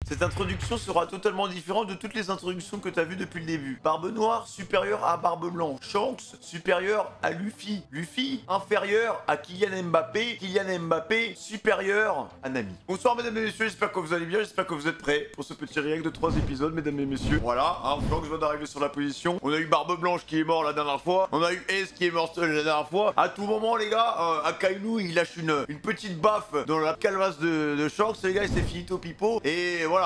Cette introduction sera totalement différente de toutes les introductions que t'as vues depuis le début. Barbe Noire supérieure à Barbe Blanche. Shanks supérieur à Luffy. Luffy inférieur à Kylian Mbappé. Kylian Mbappé supérieur à Nami. Bonsoir mesdames et messieurs, j'espère que vous allez bien, j'espère que vous êtes prêts pour ce petit réact de 3 épisodes mesdames et messieurs. Voilà, Shanks vient d'arriver sur la position. On a eu Barbe Blanche qui est mort la dernière fois. On a eu Ace qui est mort la dernière fois. À tout moment les gars, Akainu il lâche une petite baffe dans la calvasse de Shanks. Les gars, il s'est finito pipo. Et voilà.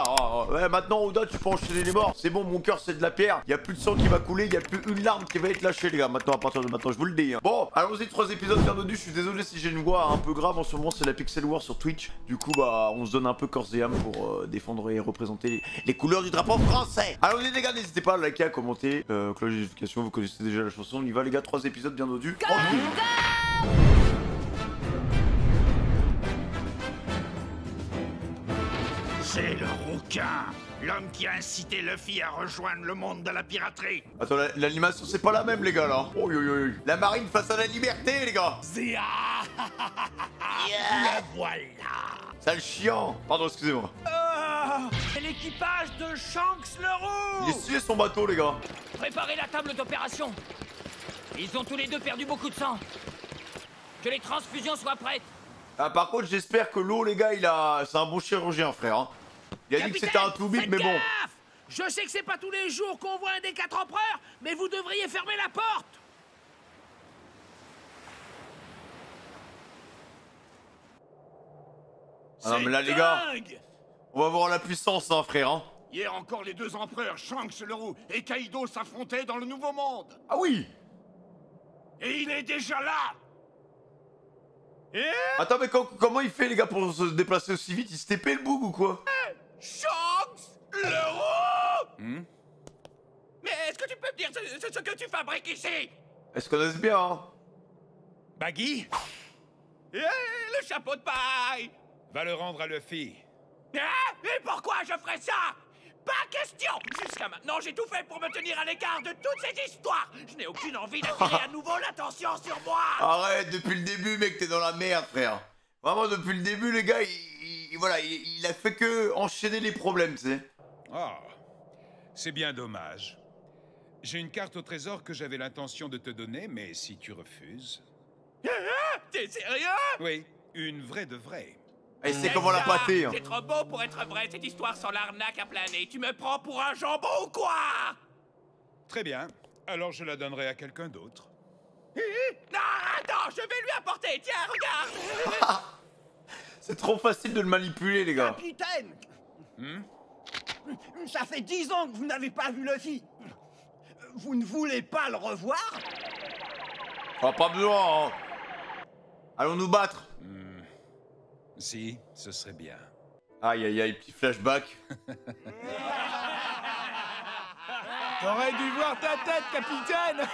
Ouais, maintenant Oda tu peux enchaîner les morts. C'est bon, mon cœur c'est de la pierre. Il y a plus de sang qui va couler, il y a plus une larme qui va être lâchée les gars. Maintenant, à partir de maintenant, je vous le dis. Bon, allons-y, 3 épisodes bien donnus. Je suis désolé si j'ai une voix un peu grave en ce moment, c'est la Pixel War sur Twitch. Du coup, bah, on se donne un peu corps et âme pour défendre et représenter les couleurs du drapeau français. Allons-y les gars, n'hésitez pas à liker, à commenter. Cloche de notification, vous connaissez déjà la chanson. On y va les gars, 3 épisodes bien donnus. C'est le rouquin, l'homme qui a incité Luffy à rejoindre le monde de la piraterie. Attends, l'animation c'est pas la même les gars là. Oh, la marine face à la liberté les gars. Zia. Le voilà. Sale chiant. Pardon, excusez-moi. C'est l'équipage de Shanks le Roux. Il est scié son bateau les gars. Préparez la table d'opération. Ils ont tous les deux perdu beaucoup de sang. Que les transfusions soient prêtes. Ah, par contre, j'espère que l'eau, les gars, c'est un bon chirurgien, frère. Hein. Il a dit que c'était un tout bit, mais bon. Je sais que c'est pas tous les jours qu'on voit un des 4 empereurs, mais vous devriez fermer la porte. Ah non, mais là, les gars, on va voir la puissance, hein, frère. Hein. Hier encore, les 2 empereurs, Shanks le Roux et Kaido, s'affrontaient dans le Nouveau Monde. Ah oui. Et il est déjà là. Attends, mais comment il fait, les gars, pour se déplacer aussi vite? Il se TP le boug ou quoi? Shanks le Roux. Mais est-ce que tu peux me dire ce que tu fabriques ici? Est-ce qu'on connaît bien, hein? Baggy? Le chapeau de paille. Va le rendre à Luffy. Et pourquoi je ferais ça? Pas question! Jusqu'à maintenant, j'ai tout fait pour me tenir à l'écart de toutes ces histoires! Je n'ai aucune envie d'attirer à nouveau l'attention sur moi! Arrête, depuis le début, mec, t'es dans la merde, frère. Vraiment, depuis le début, les gars, il a fait que enchaîner les problèmes, tu sais. Ah, c'est bien dommage. J'ai une carte au trésor que j'avais l'intention de te donner, mais si tu refuses... T'es sérieux? Oui, une vraie de vraie. Et c'est comment la pâter, hein. C'est trop beau pour être vrai, cette histoire sans l'arnaque à planer. Tu me prends pour un jambon ou quoi? Très bien, alors je la donnerai à quelqu'un d'autre. Non, attends, je vais lui apporter, tiens, regarde! C'est trop facile de le manipuler, les gars. Capitaine, ça fait 10 ans que vous n'avez pas vu Luffy. Vous ne voulez pas le revoir? Oh, pas besoin, hein. Allons nous battre. Si, ce serait bien. Aïe, aïe, aïe, petit flashback. T'aurais dû voir ta tête, capitaine.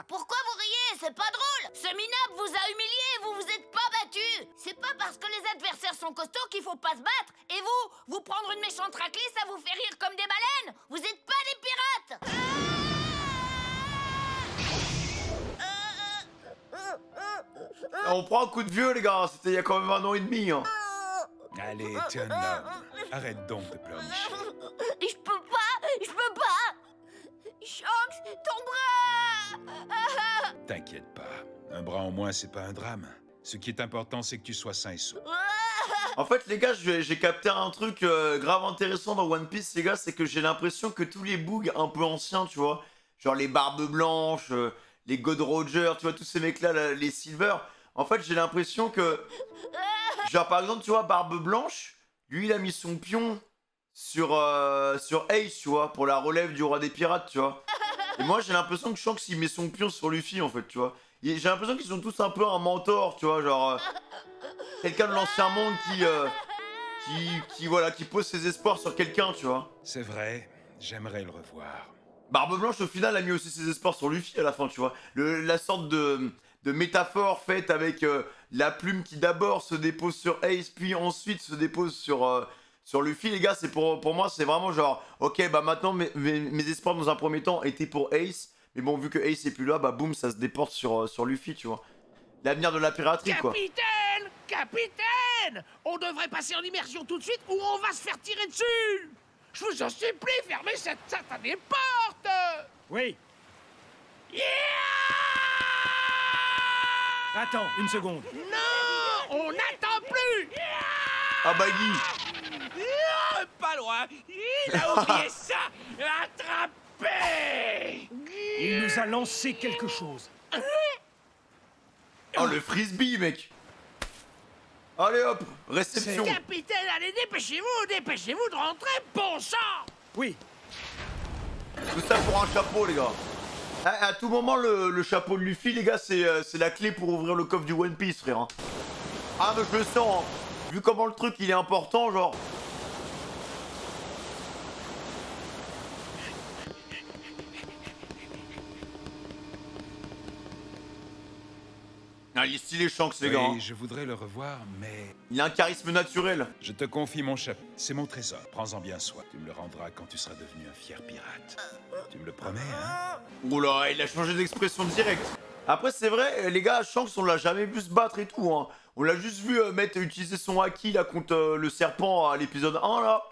Pourquoi vous riez? C'est pas drôle. Ce minable vous a humilié et vous vous êtes pas battu. C'est pas parce que les adversaires sont costauds qu'il faut pas se battre. Et vous prendre une méchante raclée, ça vous fait rire comme des baleines. Vous êtes pas des pirates. On prend un coup de vieux, les gars. C'était il y a quand même 1 an et demi, hein. Allez, t'es un homme. Arrête donc de pleurnicher. Je peux pas. Shanks, ton bras. T'inquiète pas. Un bras en moins, c'est pas un drame. Ce qui est important, c'est que tu sois sain et sauf. En fait, les gars, j'ai capté un truc grave intéressant dans One Piece, les gars. C'est que j'ai l'impression que tous les boogs un peu anciens, tu vois, genre les Barbes Blanches, les God Roger, tu vois, tous ces mecs-là, les Silver. En fait, j'ai l'impression que... Genre, par exemple, tu vois, Barbe Blanche, lui, il a mis son pion sur Ace, tu vois, pour la relève du roi des pirates, tu vois. Et moi, j'ai l'impression que Shanks, il met son pion sur Luffy, en fait, tu vois. J'ai l'impression qu'ils sont tous un peu un mentor, tu vois, genre... quelqu'un de l'ancien monde qui pose ses espoirs sur quelqu'un, tu vois. C'est vrai, j'aimerais le revoir. Barbe Blanche, au final, a mis aussi ses espoirs sur Luffy à la fin, tu vois. La sorte de métaphore faite avec la plume qui d'abord se dépose sur Ace, puis ensuite se dépose sur Luffy, les gars, c'est pour moi, c'est vraiment genre, ok, bah maintenant, mes espoirs dans un premier temps étaient pour Ace, mais bon, vu que Ace est plus là, bah boum, ça se déporte sur Luffy, tu vois. L'avenir de la piraterie, quoi. Capitaine, Capitaine! On devrait passer en immersion tout de suite ou on va se faire tirer dessus! Je vous en supplie, fermez cette satanée porte! Oui. Yeah! Attends, une seconde. Non! On n'attend plus! Ah bah Guy. Pas loin. Il a oublié ça. Attrapé. Il nous a lancé quelque chose. Oh le frisbee mec. Allez hop, réception. Capitaine, allez, dépêchez-vous de rentrer, bon sang! Oui. Tout ça pour un chapeau les gars. À tout moment le chapeau de Luffy les gars c'est la clé pour ouvrir le coffre du One Piece frère. Hein. Ah mais je le sens. Hein. Vu comment le truc il est important genre. Ah, il est stylé Shanks les gars. Oui, Hein. je voudrais le revoir, mais... Il a un charisme naturel. Je te confie mon chapeau. C'est mon trésor. Prends-en bien soin. Tu me le rendras quand tu seras devenu un fier pirate. Tu me le promets, hein? Oula, il a changé d'expression direct. Après c'est vrai, les gars, Shanks on l'a jamais vu se battre et tout. Hein. On l'a juste vu utiliser son haki là contre le serpent à l'épisode 1 là.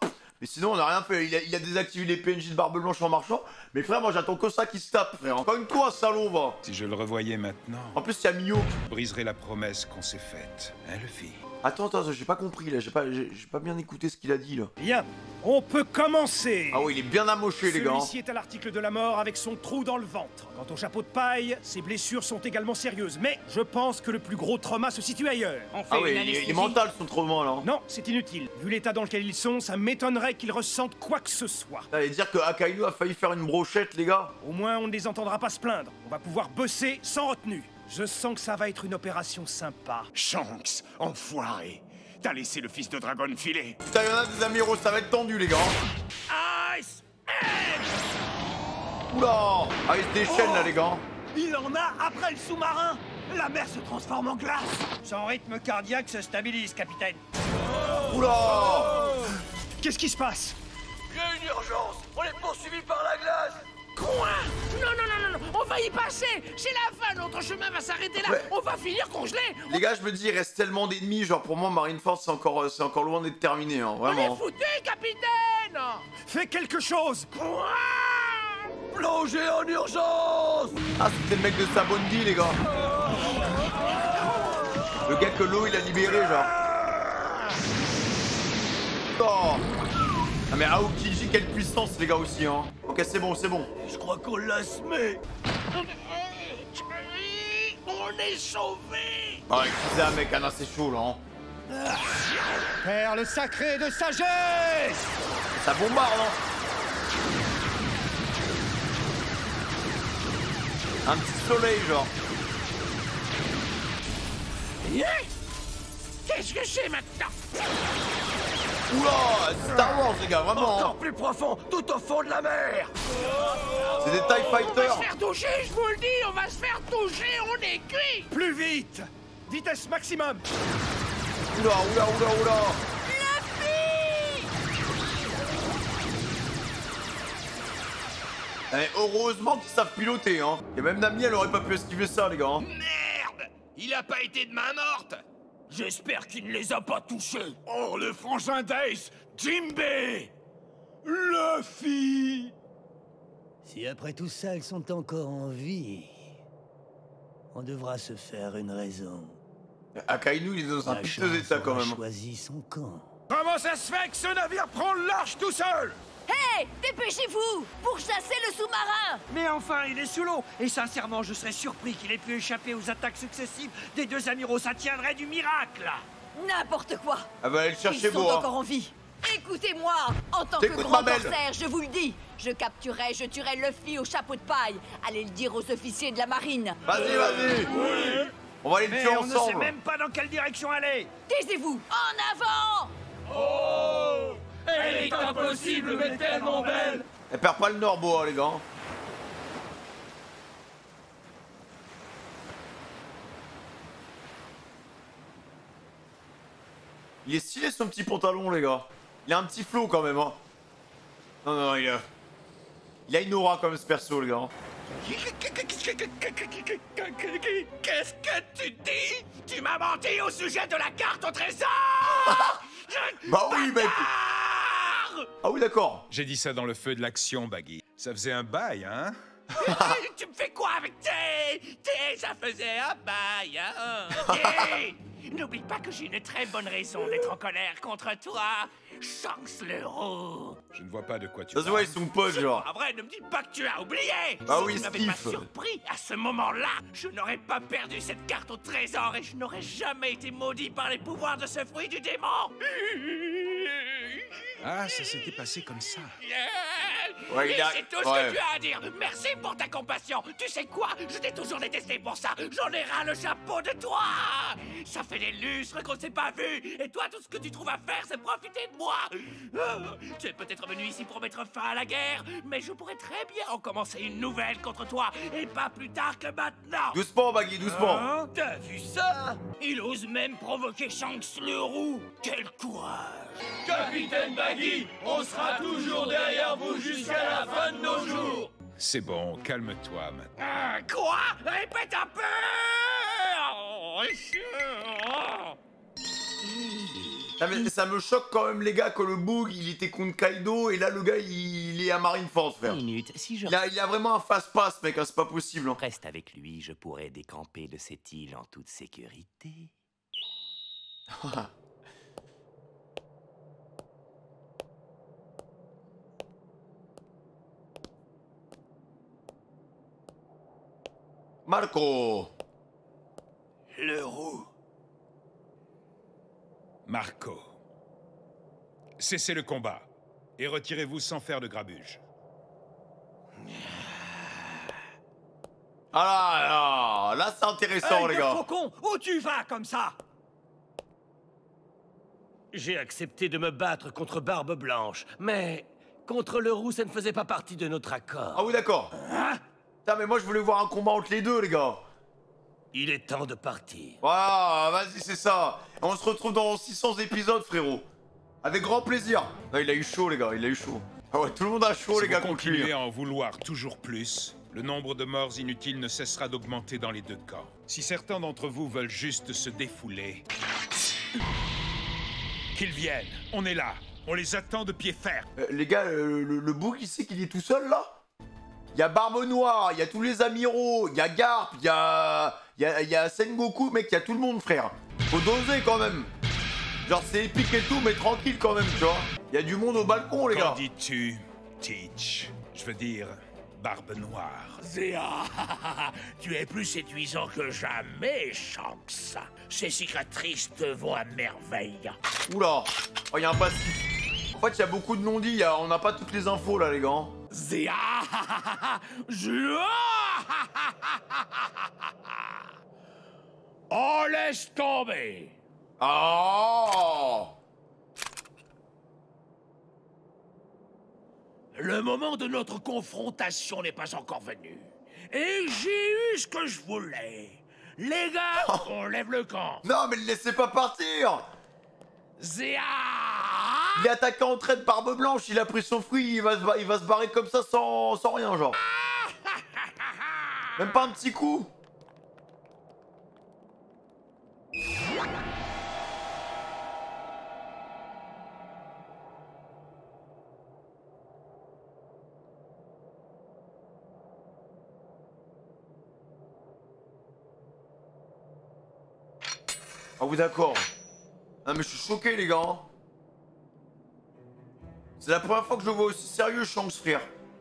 Mais sinon on a rien fait, il a désactivé les PNJ de Barbe Blanche en marchant. Mais frère, moi j'attends que ça qui se tape frère. Cogne-toi salaud va. Si je le revoyais maintenant, En plus il y a Mio. je briserais la promesse qu'on s'est faite. Hein, Luffy? Attends, j'ai pas compris là, j'ai pas bien écouté ce qu'il a dit là. Bien. On peut commencer. Ah oui, il est bien amoché les gars. Celui-ci est à l'article de la mort avec son trou dans le ventre. Quant au chapeau de paille, ses blessures sont également sérieuses. Mais je pense que le plus gros trauma se situe ailleurs. On fait Ah une oui, il anesthésie. est mental son trauma là. Non, c'est inutile. Vu l'état dans lequel ils sont, ça m'étonnerait qu'ils ressentent quoi que ce soit. Ça veut dire que Akainu a failli faire une brochette les gars. Au moins, on ne les entendra pas se plaindre. On va pouvoir bosser sans retenue. Je sens que ça va être une opération sympa. Shanks, enfoiré. T'as laissé le fils de Dragon filer. Putain, y'en a des amiraux, ça va être tendu les gars. Ice Edge! Oula. Ah il se déchaîne là les gars. Il en a après le sous-marin. La mer se transforme en glace. Son rythme cardiaque se stabilise, capitaine. Oula. Qu'est-ce qui se passe? Il y a une urgence. On est poursuivi par la glace. Quoi? Non, on va y passer! C'est la fin, notre chemin va s'arrêter là! Ouais. On va finir congelé! Les gars, je me dis, il reste tellement d'ennemis, genre pour moi, Marineford, c'est encore loin d'être terminé, hein, On est vraiment. foutus, capitaine! Fais quelque chose! Quoi? Plongez en urgence. Ah, c'était le mec de Sabondi, les gars. Le gars que l'eau, il a libéré, genre. Oh. Ah mais Aokiji, quelle puissance, les gars, aussi, hein. Ok, c'est bon, c'est bon. Je crois qu'on l'a semé. On est sauvés! Ah, excusez, mec, ah non, c'est chaud, là, hein. Perle sacrée de sagesse! Ça bombarde, hein. Un petit soleil, genre. Yes! Qu'est-ce que c'est maintenant? Oula, Star Wars, les gars, vraiment, hein. Encore plus profond, tout au fond de la mer. C'est des TIE On va Fighters. se faire toucher, je vous le dis! On va se faire toucher, on est cuit! Plus vite! Vitesse maximum! Oula, oula, oula, oula. Eh, heureusement qu'ils savent piloter, hein. Et même Nami, elle aurait pas pu esquiver ça, les gars. Hein. Merde. Il a pas été de main morte. J'espère qu'il ne les a pas touchés! Oh, le frangin d'Ace, Jimbei! Luffy! Si après tout ça, elles sont encore en vie, on devra se faire une raison. Akainu, il est dans un La piteux chance état, quand aura même. choisi son camp. Comment ça se fait que ce navire prend le large tout seul? Hé, dépêchez-vous pour chasser le sous-marin. Mais enfin, il est sous l'eau. Et sincèrement, je serais surpris qu'il ait pu échapper aux attaques successives des deux amiraux. Ça tiendrait du miracle. N'importe quoi. Elle va aller le Ils chercher, sont beau, hein. encore en vie. Écoutez-moi, en tant que T'écoutes, grand ma belle. corsaire, je vous le dis, je tuerai Luffy au chapeau de paille. Allez le dire aux officiers de la marine. Vas-y, vas-y. On va aller le Mais tuer on ne sait ensemble. même pas dans quelle direction aller. Taisez-vous, en avant. Elle est impossible, mais tellement belle. Elle perd pas le nord, Boa, les gars. Il est stylé son petit pantalon, les gars. Il a un petit flow quand même, hein. Non, il a une aura comme ce perso, les gars. Qu'est-ce que tu dis? Tu m'as menti au sujet de la carte au trésor. Bah oui, mec. Ah oui, d'accord. J'ai dit ça dans le feu de l'action, Baggy. Ça faisait un bail, hein? Tu me fais quoi avec ça faisait un bail, hein? N'oublie pas que j'ai une très bonne raison d'être en colère contre toi, Shanks le Roux. Je ne vois pas de quoi tu Ça se parles. voit, ils sont potes, genre. En vrai, ne me dis pas que tu as oublié. Ah Si oui, tu m'avais pas Steve. surpris à ce moment-là, je n'aurais pas perdu cette carte au trésor et je n'aurais jamais été maudit par les pouvoirs de ce fruit du démon. Ah, ça s'était passé comme ça. Ouais, Et il a- c'est tout ce ouais. que tu as à dire. Merci pour ta compassion. Tu sais quoi? Je t'ai toujours détesté pour ça. J'en ai ras le chapeau de toi. Ça fait des lustres qu'on ne s'est pas vu. Et toi, tout ce que tu trouves à faire, c'est profiter de moi. Tu es peut-être venu ici pour mettre fin à la guerre, mais je pourrais très bien en commencer une nouvelle contre toi. Et pas plus tard que maintenant. Doucement, Baggy, doucement. Hein? T'as vu ça? Il ose même provoquer Shanks le Roux. Quel courage! Capitaine Baggy, on sera toujours derrière vous jusqu'à la fin de nos jours. C'est bon, calme-toi maintenant. Quoi? Répète un peu. Ça me choque quand même, les gars, que le Boog, il était contre Kaido, et là, le gars, il est à Marineford, frère. Minute, si je Il a vraiment un fast-pass, mec, hein, c'est pas possible. Hein. reste avec lui, je pourrais décamper de cette île en toute sécurité. Marco. Le Roux. Marco. Cessez le combat et retirez-vous sans faire de grabuge. Ah là, c'est intéressant, les gars. Faucon, où tu vas comme ça? J'ai accepté de me battre contre Barbe Blanche, mais contre le Roux, ça ne faisait pas partie de notre accord. Ah oui, d'accord. Putain, mais moi, je voulais voir un combat entre les deux, les gars. Il est temps de partir. Voilà, vas-y, c'est ça. On se retrouve dans 600 épisodes, frérot. Avec grand plaisir. Non, il a eu chaud, les gars, il a eu chaud. Ah ouais, tout le monde a chaud, Si les gars, vous contre lui. continuez à en vouloir toujours plus, le nombre de morts inutiles ne cessera d'augmenter dans les deux camps. Si certains d'entre vous veulent juste se défouler, qu'ils viennent. On est là. On les attend de pied ferme. Les gars, le Boog, il sait qu'il est tout seul, là? Il y a Barbe Noire, il y a tous les amiraux, il y a Garp, il y a Sengoku, mec, il y a tout le monde, frère. Faut doser, quand même. Genre, c'est épique et tout, mais tranquille, quand même, tu vois. Il y a du monde au balcon, les Qu'en gars. dis-tu, Teach? Je veux dire, Barbe Noire. Zéa, tu es plus séduisant que jamais, Shanks. Ces cicatrices te vont à merveille. Oula. Oh, il y a un passif. En fait, il y a beaucoup de non-dits, on n'a pas toutes les infos, là, les gars. Hein. Zéa, oh, laisse tomber. Oh. Le moment de notre confrontation n'est pas encore venu. Et j'ai eu ce que je voulais. Les gars, on lève le camp. Non, mais le laissez pas partir. Zéa! Il est attaqué en traite Barbe Blanche, il a pris son fruit, il va se barrer comme ça sans rien, genre. Même pas un petit coup. Ah oui, d'accord. Ah mais je suis choqué, les gars. Hein. C'est la première fois que je le vois aussi sérieux, Shanks, frère.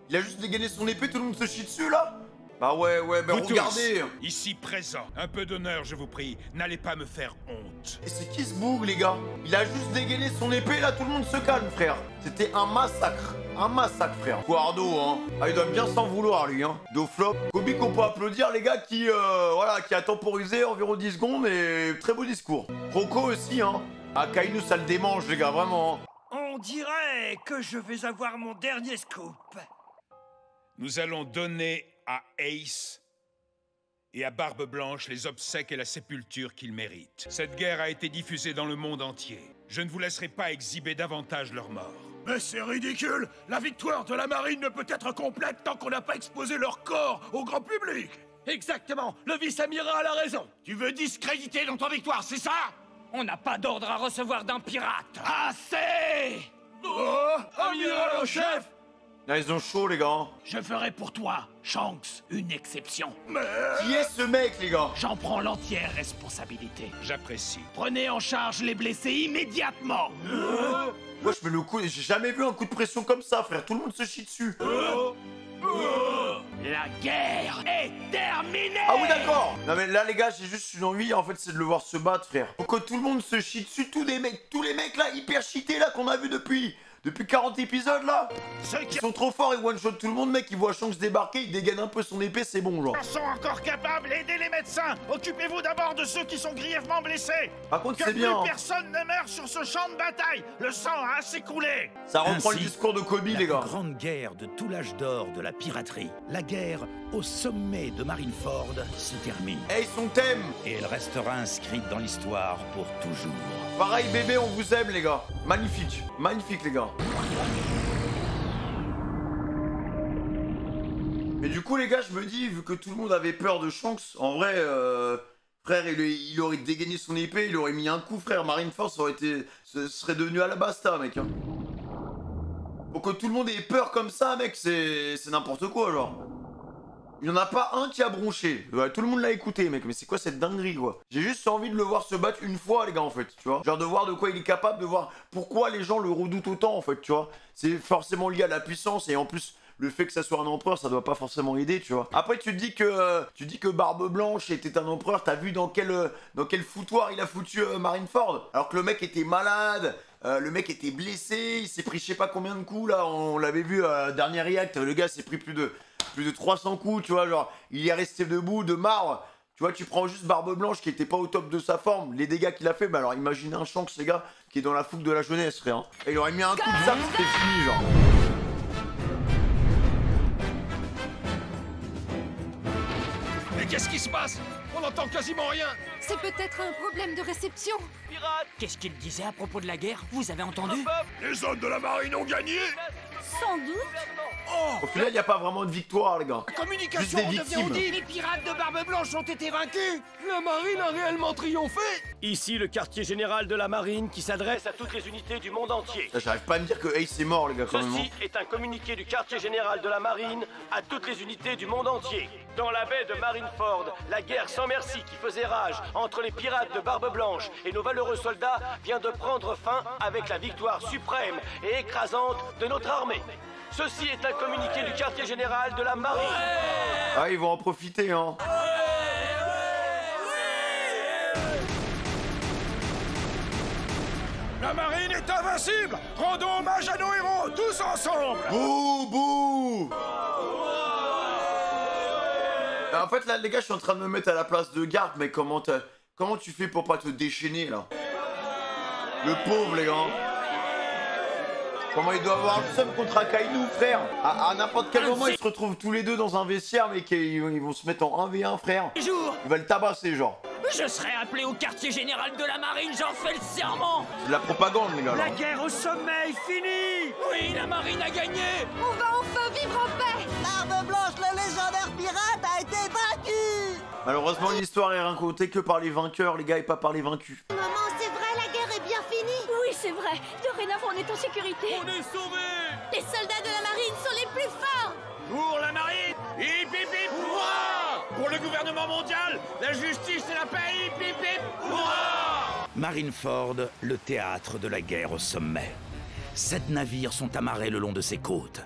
Il a juste dégainé son épée, tout le monde se chie dessus, là. Bah ouais, bah Vous regardez. tous, ici présents, un peu d'honneur, je vous prie. N'allez pas me faire honte. Et c'est qui ce boug, les gars? Il a juste dégainé son épée, là, tout le monde se calme, frère. C'était un massacre. Un massacre, frère. Guardo, hein. Ah, il doit bien s'en vouloir, lui, hein. Doflop. Kobe qu'on peut applaudir, les gars, qui a temporisé environ 10 secondes, et très beau discours. Rocco aussi, hein. Ah, Kainu, ça le démange, les gars, vraiment. On dirait que je vais avoir mon dernier scoop. Nous allons donner à Ace et à Barbe Blanche les obsèques et la sépulture qu'ils méritent. Cette guerre a été diffusée dans le monde entier. Je ne vous laisserai pas exhiber davantage leur mort. Mais c'est ridicule! La victoire de la marine ne peut être complète tant qu'on n'a pas exposé leur corps au grand public! Exactement, le vice-amiral a raison. Tu veux discréditer notre victoire, c'est ça? On n'a pas d'ordre à recevoir d'un pirate. Assez! Oh, amiral en chef! Là, ils ont chaud, les gars. Je ferai pour toi, Shanks, une exception. Mais... Qui est ce mec, les gars? J'en prends l'entière responsabilité. J'apprécie. Prenez en charge les blessés immédiatement. Moi, je mets le coup. J'ai jamais vu un coup de pression comme ça, frère. Tout le monde se chie dessus. La guerre est terminée! Ah oui, d'accord. Non, mais là, les gars, j'ai juste une envie, en fait, c'est de le voir se battre, frère. Pour que tout le monde se chie dessus. Tous les mecs, là, hyper cheatés, là, qu'on a vu depuis 40 épisodes, là. Ils sont trop forts, ils one-shot tout le monde, mec. Ils voient Shanks débarquer, ils dégainent un peu son épée, c'est bon, genre. Ils sont encore capables, aidez les médecins. Occupez-vous d'abord de ceux qui sont grièvement blessés. Par contre, Que c'est bien. plus personne ne meurt sur ce champ de bataille. Le sang a assez coulé. Ça reprend le Ainsi, discours de Kobe, les La gars. plus grande guerre de tout l'âge d'or de la piraterie, la guerre au sommet de Marineford, se termine. Hey, son thème. Et elle restera inscrite dans l'histoire pour toujours. Pareil, bébé, on vous aime, les gars. Magnifique. Magnifique, les gars. Mais du coup, les gars, je me dis, vu que tout le monde avait peur de Shanks, en vrai, frère, il aurait dégainé son épée, il aurait mis un coup, frère. Marineford, ce serait devenu Alabasta, mec. Hein. Pour que tout le monde ait peur comme ça, mec, c'est n'importe quoi, genre. Il n'y en a pas un qui a bronché. Ouais, tout le monde l'a écouté, mec. Mais c'est quoi cette dinguerie, quoi? J'ai juste envie de le voir se battre une fois, les gars, en fait. Tu vois? Genre de voir de quoi il est capable, de voir pourquoi les gens le redoutent autant, en fait, tu vois? C'est forcément lié à la puissance et en plus... Le fait que ça soit un empereur, ça doit pas forcément aider, tu vois. Après, tu dis que Barbe Blanche était un empereur. T'as vu dans quel foutoir il a foutu Marineford? Alors que le mec était malade, le mec était blessé, il s'est pris je sais pas combien de coups, là. On l'avait vu dernier react, le gars s'est pris plus de 300 coups, tu vois. Genre, il est resté debout, de marre. Tu vois, tu prends juste Barbe Blanche qui était pas au top de sa forme. Les dégâts qu'il a fait, bah alors imaginez un Shanks, les gars, qui est dans la fougue de la jeunesse, frère. Hein. Et il aurait mis un coup de sabre, c'était fini, genre. Qu'est-ce qui se passe? On n'entend quasiment rien. C'est peut-être un problème de réception. Qu'est-ce qu'il disait à propos de la guerre? Vous avez entendu? Les hommes de la marine ont gagné. Sans doute. Au final, il n'y a pas vraiment de victoire, les gars. La communication Juste des devient victimes. audible. Les pirates de Barbe Blanche ont été vaincus. La marine a réellement triomphé. Ici le quartier général de la marine qui s'adresse à toutes les unités du monde entier. Là, j'arrive pas à me dire que Ace est mort, les gars, quand même. Ceci est un communiqué du quartier général de la marine à toutes les unités du monde entier. Dans la baie de Marineford, la guerre sans merci qui faisait rage entre les pirates de Barbe Blanche et nos valeureux soldats vient de prendre fin avec la victoire suprême et écrasante de notre armée. Ceci est un communiqué du quartier général de la marine. Ah, ils vont en profiter, hein. La marine est invincible. Rendons hommage à nos héros, tous ensemble. Bouh, bouh. En fait, là, les gars, je suis en train de me mettre à la place de Garp, mais comment tu fais pour pas te déchaîner, là? Le pauvre, les gars. Comment il doit avoir le seum contre Akainu, frère? À n'importe quel moment, ils se retrouvent tous les deux dans un vestiaire, mais ils vont se mettre en 1v1, frère. Il va le tabasser, genre. Je serai appelé au quartier général de la marine, j'en fais le serment. C'est de la propagande, les gars, là. La guerre au sommet est finie. Oui, la marine a gagné. On va enfin vivre en paix. Barbe Blanche, le légendaire pirate, a été vaincu. Malheureusement, l'histoire est racontée que par les vainqueurs, les gars, et pas par les vaincus. Maman, c'est vrai, la guerre est bien finie. Oui, c'est vrai. Dorénavant, on est en sécurité. On est sauvés. Les soldats de la marine sont les plus forts. Pour la marine, hip hip hip, hurrah! Pour le gouvernement mondial, la justice et la paix, hip hip hip, hurrah! Marineford, le théâtre de la guerre au sommet. 7 navires sont amarrés le long de ses côtes.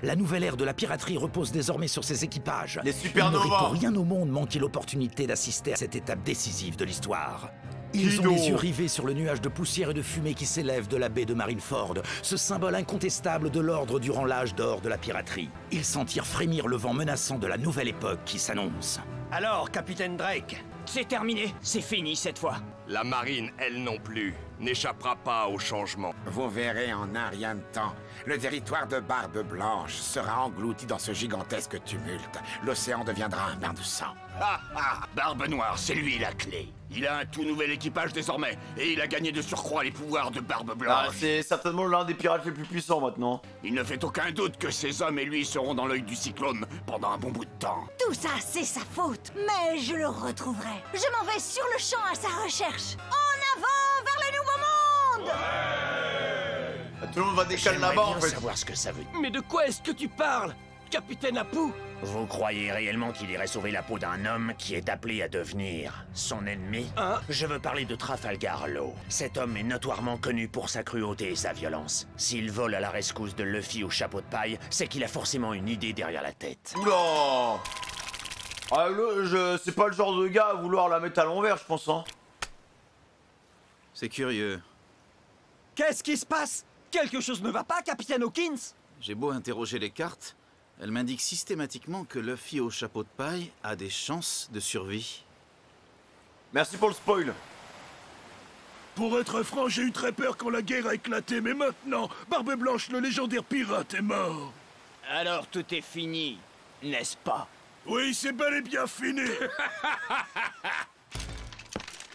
La nouvelle ère de la piraterie repose désormais sur ses équipages. Les supernovas. Ils n'auraient pour rien au monde manqué l'opportunité d'assister à cette étape décisive de l'histoire. Ils ont les yeux rivés sur le nuage de poussière et de fumée qui s'élève de la baie de Marineford, ce symbole incontestable de l'ordre durant l'âge d'or de la piraterie. Ils sentirent frémir le vent menaçant de la nouvelle époque qui s'annonce. Alors, capitaine Drake? C'est terminé, c'est fini cette fois. La marine, elle non plus. n'échappera pas au changement. Vous verrez en un rien de temps. Le territoire de Barbe Blanche sera englouti dans ce gigantesque tumulte. L'océan deviendra un bain de sang. Ah ah, Barbe Noire, c'est lui la clé. Il a un tout nouvel équipage désormais, et il a gagné de surcroît les pouvoirs de Barbe Blanche. Ah, c'est certainement l'un des pirates les plus puissants maintenant. Il ne fait aucun doute que ces hommes et lui seront dans l'œil du cyclone pendant un bon bout de temps. Tout ça, c'est sa faute. Mais je le retrouverai. Je m'en vais sur le champ à sa recherche. En avant vers le nouveau monde. Tout le monde va décaler là-bas en fait. Savoir ce que ça veut dire. Mais de quoi est-ce que tu parles, Capitaine Apu? Vous croyez réellement qu'il irait sauver la peau d'un homme qui est appelé à devenir son ennemi? Je veux parler de Trafalgar Law. Cet homme est notoirement connu pour sa cruauté et sa violence. S'il vole à la rescousse de Luffy au chapeau de paille, c'est qu'il a forcément une idée derrière la tête. Oula! Ah, c'est pas le genre de gars à vouloir la mettre à l'envers, je pense, hein. C'est curieux. Qu'est-ce qui se passe? Quelque chose ne va pas, Capitaine Hawkins? J'ai beau interroger les cartes, elles m'indiquent systématiquement que Luffy au chapeau de paille a des chances de survie. Merci pour le spoil. Pour être franc, j'ai eu très peur quand la guerre a éclaté, mais maintenant, Barbe Blanche, le légendaire pirate, est mort. Alors tout est fini, n'est-ce pas? Oui, c'est bel et bien fini.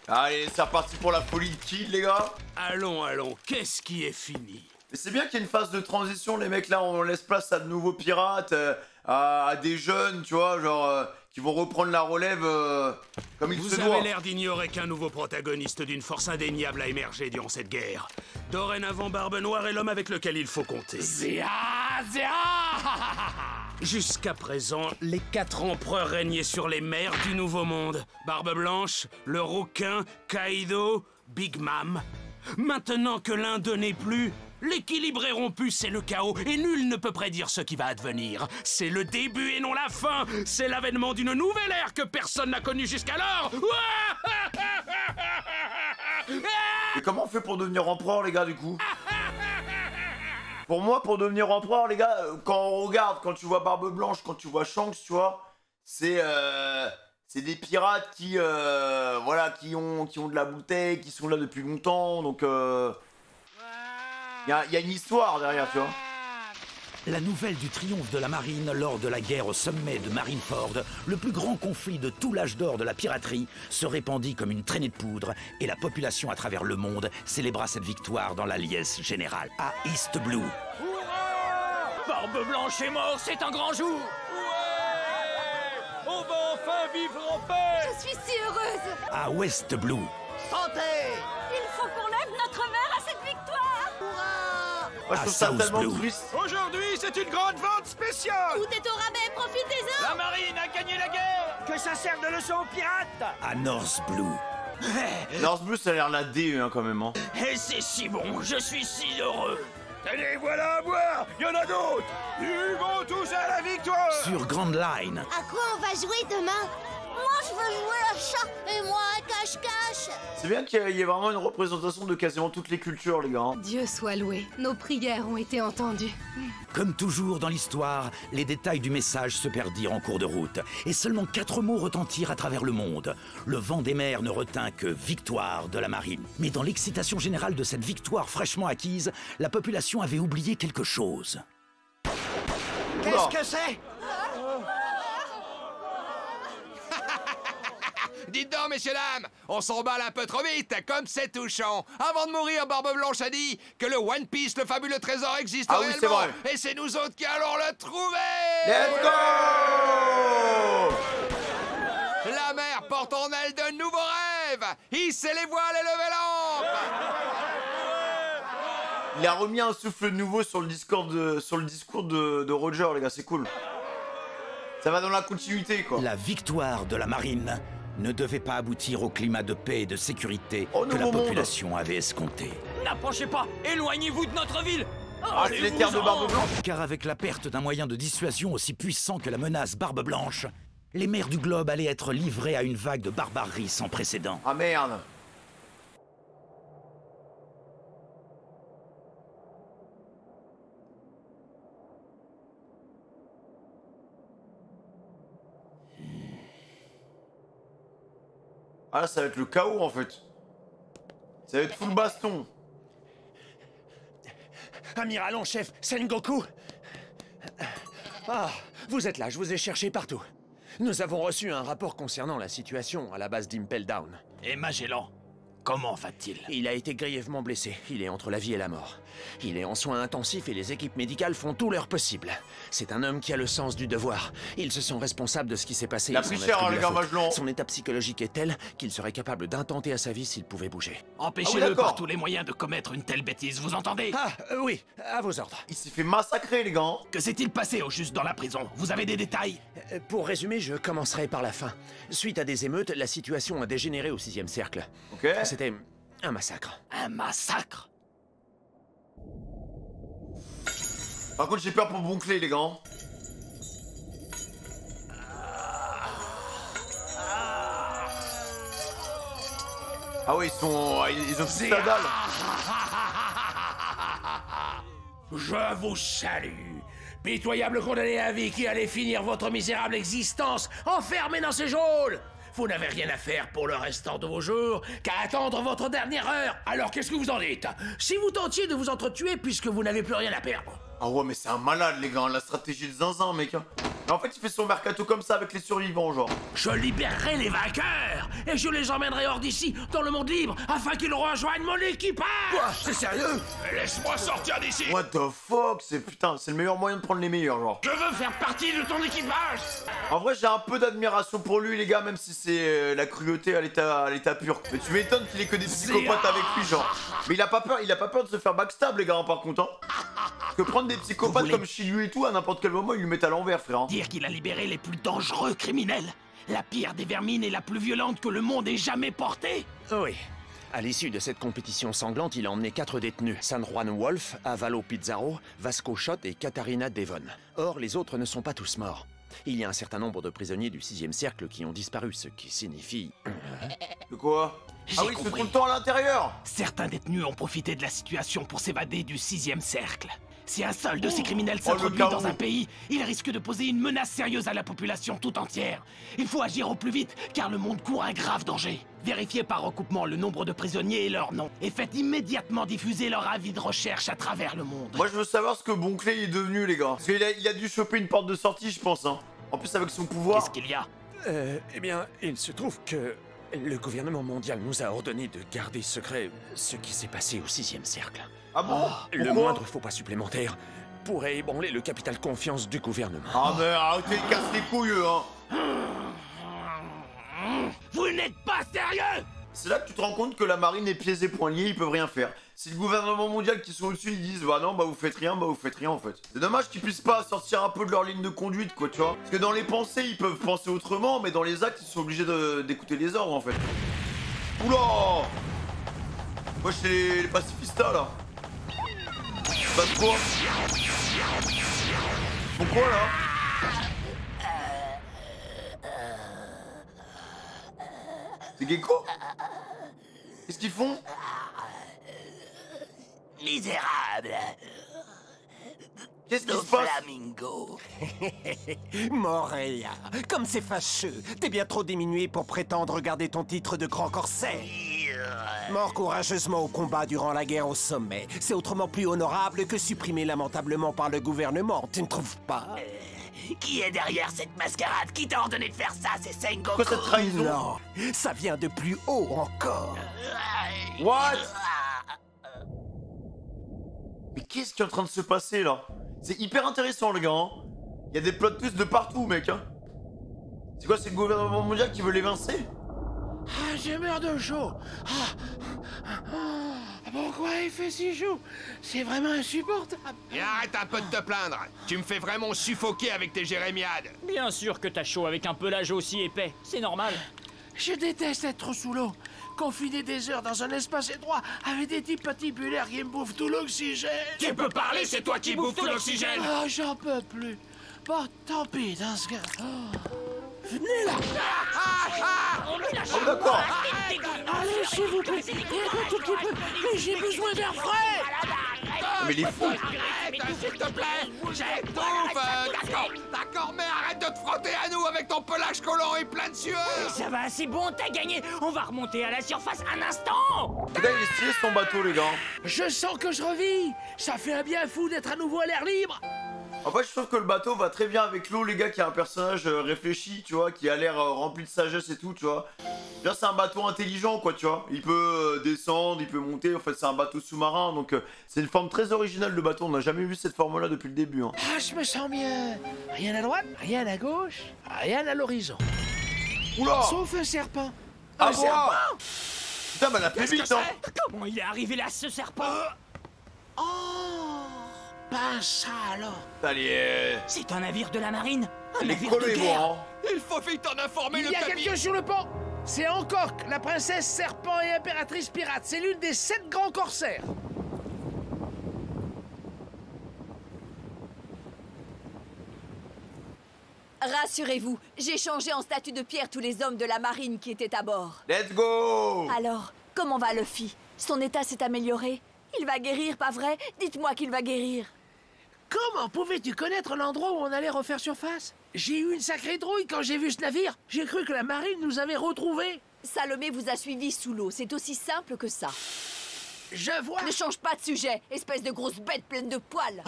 Allez, c'est reparti pour la folie de kill, les gars. Allons, allons, qu'est-ce qui est fini? Mais c'est bien qu'il y ait une phase de transition, les mecs, là, on laisse place à de nouveaux pirates, à des jeunes, tu vois, genre, qui vont reprendre la relève comme il se doit. Vous avez l'air d'ignorer qu'un nouveau protagoniste d'une force indéniable a émergé durant cette guerre. Dorénavant, Barbe Noire est l'homme avec lequel il faut compter. Jusqu'à présent, les 4 empereurs régnaient sur les mers du Nouveau Monde. Barbe Blanche, le Rouquin, Kaido, Big Mom. Maintenant que l'un d'eux n'est plus, l'équilibre est rompu, c'est le chaos, et nul ne peut prédire ce qui va advenir. C'est le début et non la fin. C'est l'avènement d'une nouvelle ère que personne n'a connue jusqu'alors. Et comment on fait pour devenir empereur, les gars, du coup? Pour moi, pour devenir empereur, les gars, quand on regarde, quand tu vois Barbe Blanche, quand tu vois Shanks, tu vois, c'est des pirates qui, voilà, qui ont de la bouteille, qui sont là depuis longtemps, donc y a une histoire derrière, tu vois. La nouvelle du triomphe de la marine lors de la guerre au sommet de Marineford, le plus grand conflit de tout l'âge d'or de la piraterie, se répandit comme une traînée de poudre et la population à travers le monde célébra cette victoire dans la liesse générale à East Blue. Barbe Blanche est mort, c'est un grand jour. On va enfin vivre en paix. Je suis si heureuse. À West Blue. Santé! Il faut qu'on lève notre verre à cette victoire. Moi, je trouve ça South tellement Blue. triste. Aujourd'hui, c'est une grande vente spéciale. Tout est au rabais, profitez-en. La marine a gagné la guerre. Que ça serve de leçon aux pirates. À North Blue. North Blue, ça a l'air la D, hein, quand même, hein. Et c'est si bon, je suis si heureux. Tenez, voilà à boire. Il y en a d'autres. Ils vont tous à la victoire. Sur Grand Line. À quoi on va jouer demain? Moi, je veux jouer à chat. Et moi, à cache-cache. C'est bien qu'il y ait vraiment une représentation de quasiment toutes les cultures, les gars, hein. Dieu soit loué. Nos prières ont été entendues. Comme toujours dans l'histoire, les détails du message se perdirent en cours de route, et seulement 4 mots retentirent à travers le monde. Le vent des mers ne retint que victoire de la marine. Mais dans l'excitation générale de cette victoire fraîchement acquise, la population avait oublié quelque chose. Qu'est-ce que c'est? Dites donc, messieurs, dames, on s'emballe un peu trop vite, comme c'est touchant. Avant de mourir, Barbe Blanche a dit que le One Piece, le fabuleux trésor, existe Ah oui, c'est réellement. vrai. Et c'est nous autres qui allons le trouver. Let's go! La mer porte en elle de nouveaux rêves. Hissez les voiles et levez l'ancre. Il a remis un souffle nouveau sur le discours de Roger, les gars, c'est cool. Ça va dans la continuité, quoi. La victoire de la marine ne devait pas aboutir au climat de paix et de sécurité que la nouveau monde. population avait escompté. N'approchez pas, éloignez-vous de notre ville. Ah, c'est les terres de Barbe Blanche. Car avec la perte d'un moyen de dissuasion aussi puissant que la menace Barbe Blanche, les mers du globe allaient être livrées à une vague de barbarie sans précédent. Ah merde. Ah là, ça va être le chaos en fait. Ça va être full baston. Amiral en chef, Sengoku. Ah, vous êtes là, je vous ai cherché partout. Nous avons reçu un rapport concernant la situation à la base d'Impel Down. Et Magellan, comment va-t-il? Il a été grièvement blessé. Il est entre la vie et la mort. Il est en soins intensifs et les équipes médicales font tout leur possible. C'est un homme qui a le sens du devoir. Ils se sont responsables de ce qui s'est passé. Il a pris cher, les gars, Magellan. Son état psychologique est tel qu'il serait capable d'intenter à sa vie s'il pouvait bouger. Empêchez-le par tous les moyens de commettre une telle bêtise, vous entendez? Ah, oui, à vos ordres. Il s'est fait massacrer, les gars. Que s'est-il passé au juste dans la prison? Vous avez des détails? Pour résumer, je commencerai par la fin. Suite à des émeutes, la situation a dégénéré au 6e cercle. Ok. C'était un massacre. Un massacre? Par contre, j'ai peur pour Bonclé, les gars. Ah ouais, ils ont fait la dalle. Je vous salue, pitoyable condamné à vie qui allait finir votre misérable existence enfermé dans ces geôles. Vous n'avez rien à faire pour le restant de vos jours qu'à attendre votre dernière heure. Alors qu'est-ce que vous en dites? Si vous tentiez de vous entretuer puisque vous n'avez plus rien à perdre. Ah ouais, mais c'est un malade, les gars, la stratégie de zinzin, mec. Mais en fait, il fait son mercato comme ça avec les survivants, genre. Je libérerai les vainqueurs et je les emmènerai hors d'ici, dans le monde libre, afin qu'ils rejoignent mon équipage. Quoi? C'est sérieux? Laisse-moi sortir d'ici. What the fuck? C'est le meilleur moyen de prendre les meilleurs, genre. Je veux faire partie de ton équipage. En vrai, j'ai un peu d'admiration pour lui, les gars, même si c'est la cruauté à l'état pur. Mais tu m'étonnes qu'il ait que des psychopathes avec lui, genre. Mais il a pas peur de se faire backstab, les gars, hein, par contre, hein. Parce que prendre des psychopathes comme Shiryu et tout, à n'importe quel moment, ils lui mettent à l'envers, frère. Hein. Dire qu'il a libéré les plus dangereux criminels. La pire des vermines et la plus violente que le monde ait jamais portée. Oui. À l'issue de cette compétition sanglante, il a emmené 4 détenus. San Juan Wolf, Avalo Pizarro, Vasco Schott et Katharina Devon. Or, les autres ne sont pas tous morts. Il y a un certain nombre de prisonniers du 6e cercle qui ont disparu, ce qui signifie... De quoi? Ah oui, ils se trouvent tout le temps à l'intérieur. Certains détenus ont profité de la situation pour s'évader du 6e cercle. Si un seul de ces criminels s'introduit dans un pays, il risque de poser une menace sérieuse à la population tout entière. Il faut agir au plus vite, car le monde court un grave danger. Vérifiez par recoupement le nombre de prisonniers et leurs noms, et faites immédiatement diffuser leur avis de recherche à travers le monde. Moi, je veux savoir ce que Bonclé est devenu, les gars. Parce qu'il a dû choper une porte de sortie, je pense, hein. En plus, avec son pouvoir... Qu'est-ce qu'il y a? Eh bien, il se trouve que... le gouvernement mondial nous a ordonné de garder secret ce qui s'est passé au 6e cercle. Ah bon? Le moindre faux pas supplémentaire pourrait ébranler le capital confiance du gouvernement. Ah mais arrêtez de casser les couilles, hein. Vous n'êtes pas sérieux? C'est là que tu te rends compte que la marine est pieds et poings liés, ils peuvent rien faire. C'est le gouvernement mondial qui sont au-dessus, ils disent bah non, bah vous faites rien en fait. C'est dommage qu'ils puissent pas sortir un peu de leur ligne de conduite, quoi, tu vois. Parce que dans les pensées, ils peuvent penser autrement, mais dans les actes, ils sont obligés d'écouter les ordres, en fait. Oula! Moi, c'est les pacifistas, là. Pas de quoi? Pourquoi, là? C'est Gecko? Qu'est-ce qu'ils font? Misérable. Qu'est-ce qui se passe? Flamingo. Moréa, comme c'est fâcheux. T'es bien trop diminué pour prétendre garder ton titre de grand corset. Mort courageusement au combat durant la guerre au sommet. C'est autrement plus honorable que supprimé lamentablement par le gouvernement, tu ne trouves pas? Qui est derrière cette mascarade? Qui t'a ordonné de faire ça? C'est Sengoku. Quoi, cette trahison? Non, ça vient de plus haut encore. What? Mais qu'est-ce qui est en train de se passer, là? C'est hyper intéressant, les gars, hein. Il y a des plot twists de partout, mec, hein. C'est quoi, c'est le gouvernement mondial qui veut l'évincer? Ah, je meurs de chaud. Pourquoi il fait si chaud? C'est vraiment insupportable. Et arrête un peu de te plaindre. Tu me fais vraiment suffoquer avec tes jérémiades. Bien sûr que t'as chaud avec un pelage aussi épais. C'est normal. Je déteste être sous l'eau. Confiné des heures dans un espace étroit avec des types patibulaires qui me bouffent tout l'oxygène. Tu peux parler, c'est toi qui bouffes tout l'oxygène. Ah, j'en peux plus. Bon, tant pis dans ce cas. Venez là. Oh, d'accord. Allez, s'il vous plaît. Rien qu'un tout petit peu. Mais j'ai besoin d'air frais. Mais les fous. Arrête, s'il te plaît. J'étouffe. D'accord, mais arrête de te frotter à nous avec ton pelage collant et plein de sueur. Ça va, c'est bon, t'as gagné. On va remonter à la surface un instant. Là, il est stylé son bateau, les gars. Je sens que je revis. Ça fait un bien fou d'être à nouveau à l'air libre. En fait, je trouve que le bateau va très bien avec l'eau, les gars, qui est un personnage réfléchi, tu vois, qui a l'air rempli de sagesse et tout, tu vois. Là, c'est un bateau intelligent, quoi, tu vois. Il peut descendre, il peut monter, en fait, c'est un bateau sous-marin, donc c'est une forme très originale de bateau. On n'a jamais vu cette forme-là depuis le début, hein. Ah, je me sens mieux. Rien à droite, rien à gauche, rien à l'horizon. Oula! Sauf un serpent. Ah, Un serpent? Putain, mais elle a fait vite, hein. Comment il est arrivé là, ce serpent? Oh! Pas ça, alors. Allez. C'est un navire de la marine. Un Les navire de collés, guerre. moi, Il faut vite en informer Il le y a capitaine. quelqu'un sur le pont. C'est Hancock, la princesse serpent et impératrice pirate. C'est l'une des 7 grands corsaires. Rassurez-vous, j'ai changé en statue de pierre tous les hommes de la marine qui étaient à bord. Let's go. Alors, comment va Luffy? Son état s'est amélioré? Il va guérir, pas vrai? Dites-moi qu'il va guérir. Comment pouvais-tu connaître l'endroit où on allait refaire surface? J'ai eu une sacrée trouille quand j'ai vu ce navire. J'ai cru que la marine nous avait retrouvés. Salomé vous a suivi sous l'eau, c'est aussi simple que ça. Je vois. Ne change pas de sujet, espèce de grosse bête pleine de poils.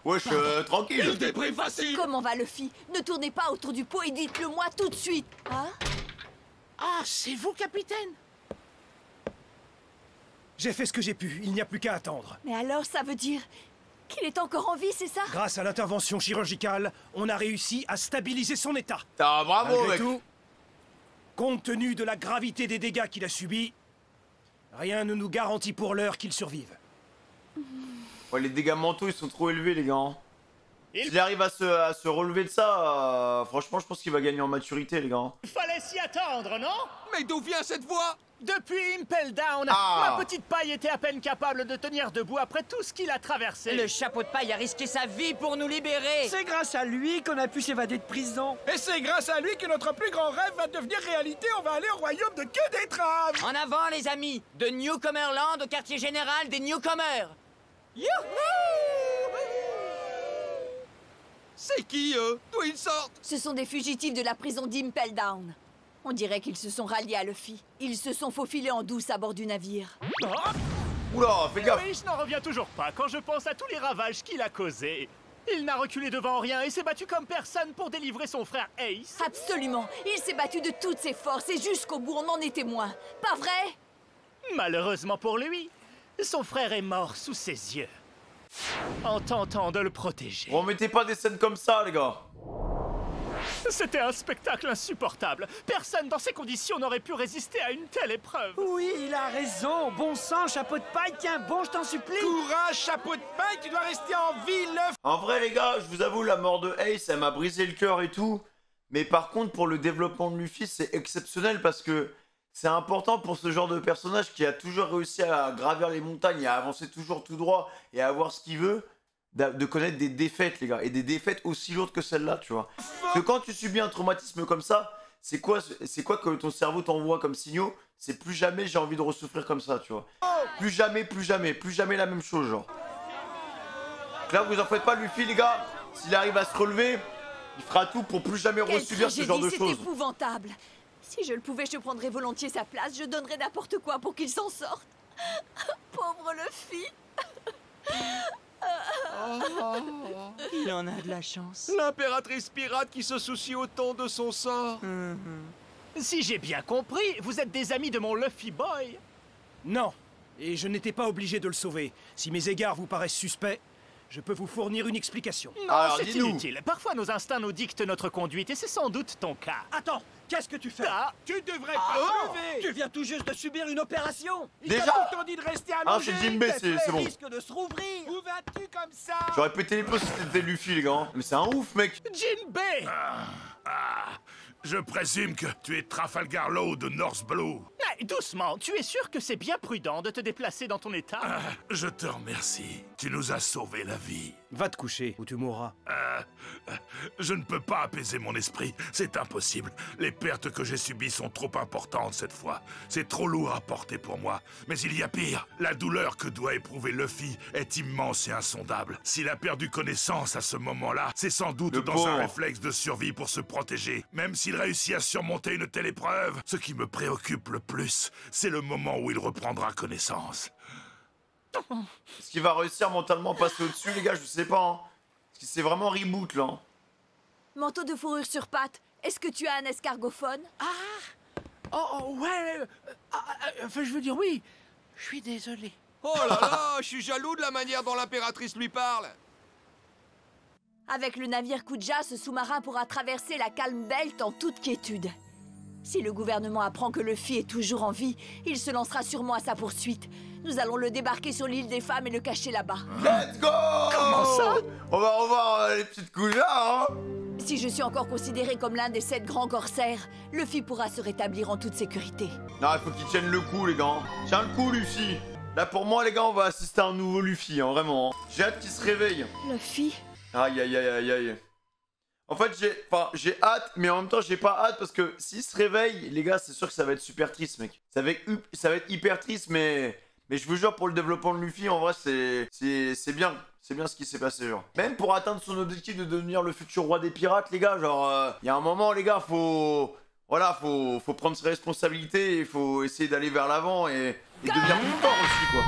Wesh, tranquille. Comment va Luffy? Ne tournez pas autour du pot et dites-le moi tout de suite. Hein? Ah, c'est vous, capitaine? J'ai fait ce que j'ai pu, il n'y a plus qu'à attendre. Mais alors, ça veut dire qu'il est encore en vie, c'est ça? Grâce à l'intervention chirurgicale, on a réussi à stabiliser son état. Ah, bravo, Malgré mec. tout, compte tenu de la gravité des dégâts qu'il a subis, rien ne nous garantit pour l'heure qu'il survive. Ouais, les dégâts mentaux, ils sont trop élevés, les gars. Hein. S'il arrive à se relever de ça, franchement, je pense qu'il va gagner en maturité, les gars. Hein. Fallait s'y attendre, non? Mais d'où vient cette voix? Depuis Impel Down, Ah. ma petite paille était à peine capable de tenir debout après tout ce qu'il a traversé. Le chapeau de paille a risqué sa vie pour nous libérer. C'est grâce à lui qu'on a pu s'évader de prison. Et c'est grâce à lui que notre plus grand rêve va devenir réalité. On va aller au royaume de queue d'étrave. En avant, les amis. De Newcomerland au quartier général des Newcomers. Youhou! C'est qui, eux? D'où ils sortent? Ce sont des fugitifs de la prison d'Impel Down. On dirait qu'ils se sont ralliés à Luffy. Ils se sont faufilés en douce à bord du navire. Oula, fais gaffe. Oui, je n'en reviens toujours pas quand je pense à tous les ravages qu'il a causés. Il n'a reculé devant rien et s'est battu comme personne pour délivrer son frère Ace. Absolument. Il s'est battu de toutes ses forces et jusqu'au bout, on en est témoin. Pas vrai? Malheureusement pour lui, son frère est mort sous ses yeux. En tentant de le protéger. Remettez pas des scènes comme ça, les gars. C'était un spectacle insupportable. Personne dans ces conditions n'aurait pu résister à une telle épreuve. Oui, il a raison. Bon sang, chapeau de paille, tiens bon, je t'en supplie. Courage, chapeau de paille, tu dois rester en vie, l'œuf. En vrai, les gars, je vous avoue, la mort de Ace, elle m'a brisé le cœur et tout. Mais par contre, pour le développement de Luffy, c'est exceptionnel parce que c'est important pour ce genre de personnage qui a toujours réussi à gravir les montagnes et à avancer toujours tout droit et à avoir ce qu'il veut, de connaître des défaites, les gars. Et des défaites aussi lourdes que celle-là, tu vois. Parce que quand tu subis un traumatisme comme ça, c'est quoi que ton cerveau t'envoie comme signaux? C'est plus jamais j'ai envie de ressouffrir comme ça, tu vois. Plus jamais, plus jamais, plus jamais la même chose, genre. Donc là, vous en faites pas, Luffy, les gars. S'il arrive à se relever, il fera tout pour plus jamais resubir ce genre de C'est choses. épouvantable. Si je le pouvais, je prendrais volontiers sa place. Je donnerais n'importe quoi pour qu'il s'en sorte. Pauvre Luffy. Il en a de la chance. L'impératrice pirate qui se soucie autant de son sort. Si j'ai bien compris, vous êtes des amis de mon Luffy Boy. Non, et je n'étais pas obligé de le sauver. Si mes égards vous paraissent suspects, je peux vous fournir une explication. Non, c'est inutile. Parfois, nos instincts nous dictent notre conduite, et c'est sans doute ton cas. Attends, qu'est-ce que tu fais? Tu devrais pas te lever. Tu viens tout juste de subir une opération. Il t'a tout le temps dit de rester allongé. c'est Jinbei, c'est bon. Risque de se rouvrir. Où vas-tu comme ça? J'aurais pété les plombs si c'était Luffy, les gars. Hein. Mais c'est un ouf, mec. Jinbei. Je présume que tu es Trafalgar Law de North Blue. Doucement, tu es sûr que c'est bien prudent de te déplacer dans ton état? Je te remercie. Tu nous as sauvé la vie. Va te coucher, ou tu mourras. Je ne peux pas apaiser mon esprit, c'est impossible. Les pertes que j'ai subies sont trop importantes cette fois. C'est trop lourd à porter pour moi. Mais il y a pire. La douleur que doit éprouver Luffy est immense et insondable. S'il a perdu connaissance à ce moment-là, c'est sans doute dans un réflexe de survie pour se protéger. Même s'il réussit à surmonter une telle épreuve, ce qui me préoccupe le plus, c'est le moment où il reprendra connaissance. Est-ce qu'il va réussir mentalement à passer au-dessus, les gars? Je sais pas. Hein. Parce que c'est vraiment reboot, là. Manteau de fourrure sur pattes, est-ce que tu as un escargophone? Ouais. Enfin, je veux dire oui. Je suis désolé. Oh là là, je suis jaloux de la manière dont l'impératrice lui parle. Avec le navire Kuja, ce sous-marin pourra traverser la Calm Belt en toute quiétude. Si le gouvernement apprend que Luffy est toujours en vie, il se lancera sûrement à sa poursuite. Nous allons le débarquer sur l'île des femmes et le cacher là-bas. Let's go! Comment ça? On va revoir les petites Kuja, hein? Si je suis encore considéré comme l'un des 7 grands corsaires, Luffy pourra se rétablir en toute sécurité. Non, il faut qu'il tienne le coup, les gars. Tiens le coup, Luffy. Là, pour moi, les gars, on va assister à un nouveau Luffy, hein, vraiment. J'ai hâte qu'il se réveille. Luffy? Aïe, aïe, aïe, aïe, aïe. En fait, j'ai hâte, mais en même temps, j'ai pas hâte parce que s'il se réveille, les gars, c'est sûr que ça va être super triste, mec. Ça va être hyper triste, mais je vous jure, pour le développement de Luffy, en vrai, c'est bien. C'est bien ce qui s'est passé, genre. Même pour atteindre son objectif de devenir le futur roi des pirates, les gars, genre, il y a un moment, les gars, faut prendre ses responsabilités, il faut essayer d'aller vers l'avant et devenir plus fort aussi, quoi.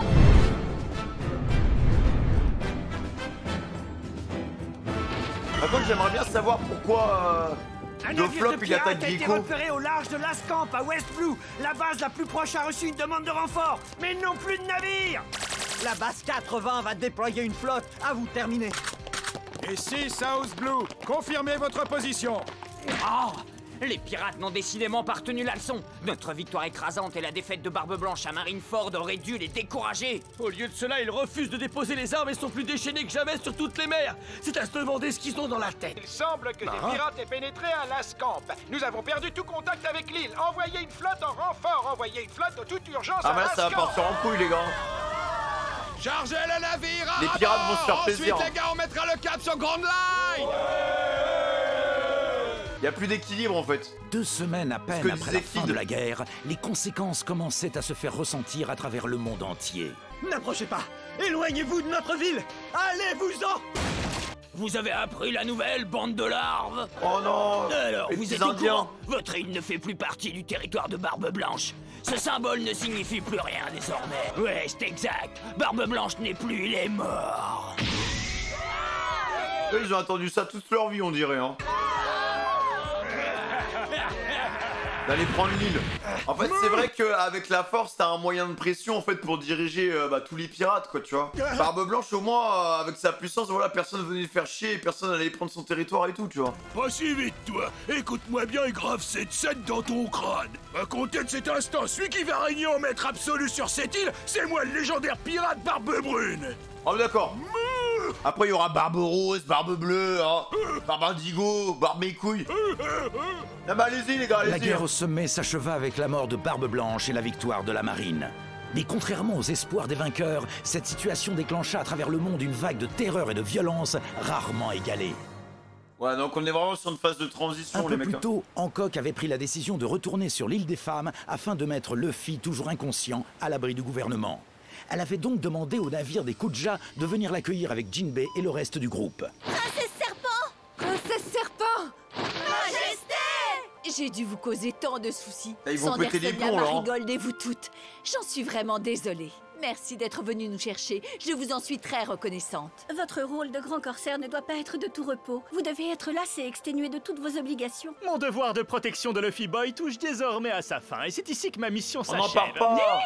Par contre, j'aimerais bien savoir pourquoi Un navire Doflop, de il attaque pirates a été Gecko. repéré au large de Lascamp à West Blue. La base la plus proche a reçu une demande de renfort, mais ils n'ont plus de navire. La base 80 va déployer une flotte. À vous, terminer. Ici South Blue, confirmez votre position. Oh! Les pirates n'ont décidément pas retenu la leçon. Notre victoire écrasante et la défaite de Barbe Blanche à Marineford auraient dû les décourager. Au lieu de cela, ils refusent de déposer les armes et sont plus déchaînés que jamais sur toutes les mers. C'est à se demander ce qu'ils ont dans la tête. Il semble que des pirates aient pénétré à Lascamp. Nous avons perdu tout contact avec l'île. Envoyez une flotte en renfort. Envoyez une flotte de toute urgence Ah, à mais là, ça va Lascamp. partir en couille, les gars. Chargez le navire à Les pirates vont se faire bord. plaisir. Ensuite, les gars, on mettra le cap sur Grand Line. Il n'y a plus d'équilibre en fait. 2 semaines à peine que après disait la fin Kid. de la guerre, les conséquences commençaient à se faire ressentir à travers le monde entier. N'approchez pas. Éloignez-vous de notre ville. Allez-vous-en. Vous avez appris la nouvelle, bande de larves? Oh non! Alors, les vous petits êtes au Indiens. courant? Votre île ne fait plus partie du territoire de Barbe Blanche. Ce symbole ne signifie plus rien désormais. Ouais, c'est exact. Barbe Blanche n'est plus, il est mort. Eux, ils ont attendu ça toute leur vie, on dirait. Hein. D'aller prendre l'île. En fait, c'est vrai qu'avec la force, t'as un moyen de pression en fait pour diriger tous les pirates, quoi, tu vois. Barbe Blanche, au moins, avec sa puissance, voilà, personne venait le faire chier et personne allait prendre son territoire et tout, tu vois. Pas si vite, toi. Écoute-moi bien et grave cette scène dans ton crâne. À compter de cet instant, celui qui va régner en maître absolu sur cette île, c'est moi, le légendaire pirate Barbe Brune. Oh, d'accord. Après, il y aura Barbe Rose, Barbe Bleue, hein, Barbe Indigo, Barbe Mes couilles. Ah bah, allez-y, les gars, allez-y. La guerre au sommet s'acheva avec la mort de Barbe Blanche et la victoire de la marine. Mais contrairement aux espoirs des vainqueurs, cette situation déclencha à travers le monde une vague de terreur et de violence rarement égalée. Ouais, donc on est vraiment sur une phase de transition, Un les peu mecs. plus tôt, Hancock avait pris la décision de retourner sur l'île des femmes afin de mettre Luffy, toujours inconscient, à l'abri du gouvernement. Elle avait donc demandé au navire des Kuja de venir l'accueillir avec Jinbei et le reste du groupe. Princesse Serpent! Princesse Serpent! Majesté! J'ai dû vous causer tant de soucis. Ils vont péter des Sanderson, plombs, là, hein. Marigold et vous toutes. J'en suis vraiment désolée. Merci d'être venu nous chercher. Je vous en suis très reconnaissante. Votre rôle de grand corsaire ne doit pas être de tout repos. Vous devez être lassé et exténué de toutes vos obligations. Mon devoir de protection de Luffy Boy touche désormais à sa fin, et c'est ici que ma mission On s'achève. n'en parle pas.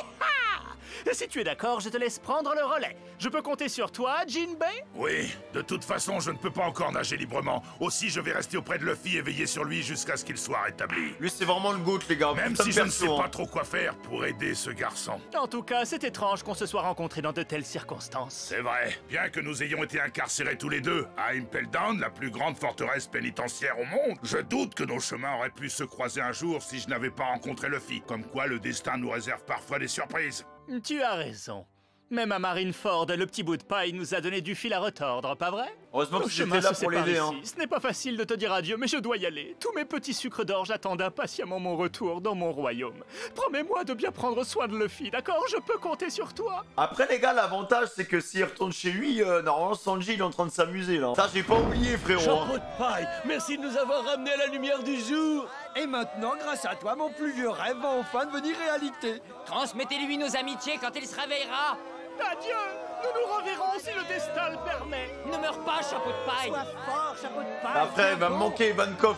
Et si tu es d'accord, je te laisse prendre le relais. Je peux compter sur toi, Jinbei? Oui, de toute façon, je ne peux pas encore nager librement. Aussi, je vais rester auprès de Luffy et veiller sur lui jusqu'à ce qu'il soit rétabli. Lui, c'est vraiment le GOAT, les gars. Même Putain si de je ne perso, sais hein. pas trop quoi faire pour aider ce garçon. En tout cas, c'est étrange qu'on se soit rencontrés dans de telles circonstances. C'est vrai. Bien que nous ayons été incarcérés tous les deux à Impel Down, la plus grande forteresse pénitentiaire au monde, je doute que nos chemins auraient pu se croiser un jour si je n'avais pas rencontré Luffy. Comme quoi, le destin nous réserve parfois des surprises. Tu as raison. Même à Marineford, le petit bout de paille nous a donné du fil à retordre, pas vrai? Heureusement que Nos j'étais chemins là se pour l'aider, séparent hein. ici. Ce n'est pas facile de te dire adieu, mais je dois y aller. Tous mes petits sucres d'orge attendent impatiemment mon retour dans mon royaume. Promets-moi de bien prendre soin de Luffy, d'accord? Je peux compter sur toi. Après les gars, l'avantage c'est que s'il retourne chez lui, normalement Sanji il est en train de s'amuser là. Ça j'ai pas oublié frérot. Chapeau de paille, merci de nous avoir ramenés à la lumière du jour. Et maintenant, grâce à toi, mon plus vieux rêve va enfin devenir réalité. Transmettez-lui nos amitiés quand il se réveillera. Adieu. Nous nous reverrons si le destin le permet. Ne meurs pas, chapeau de paille. Sois fort, chapeau de paille. Après il va me manquer Ivankov,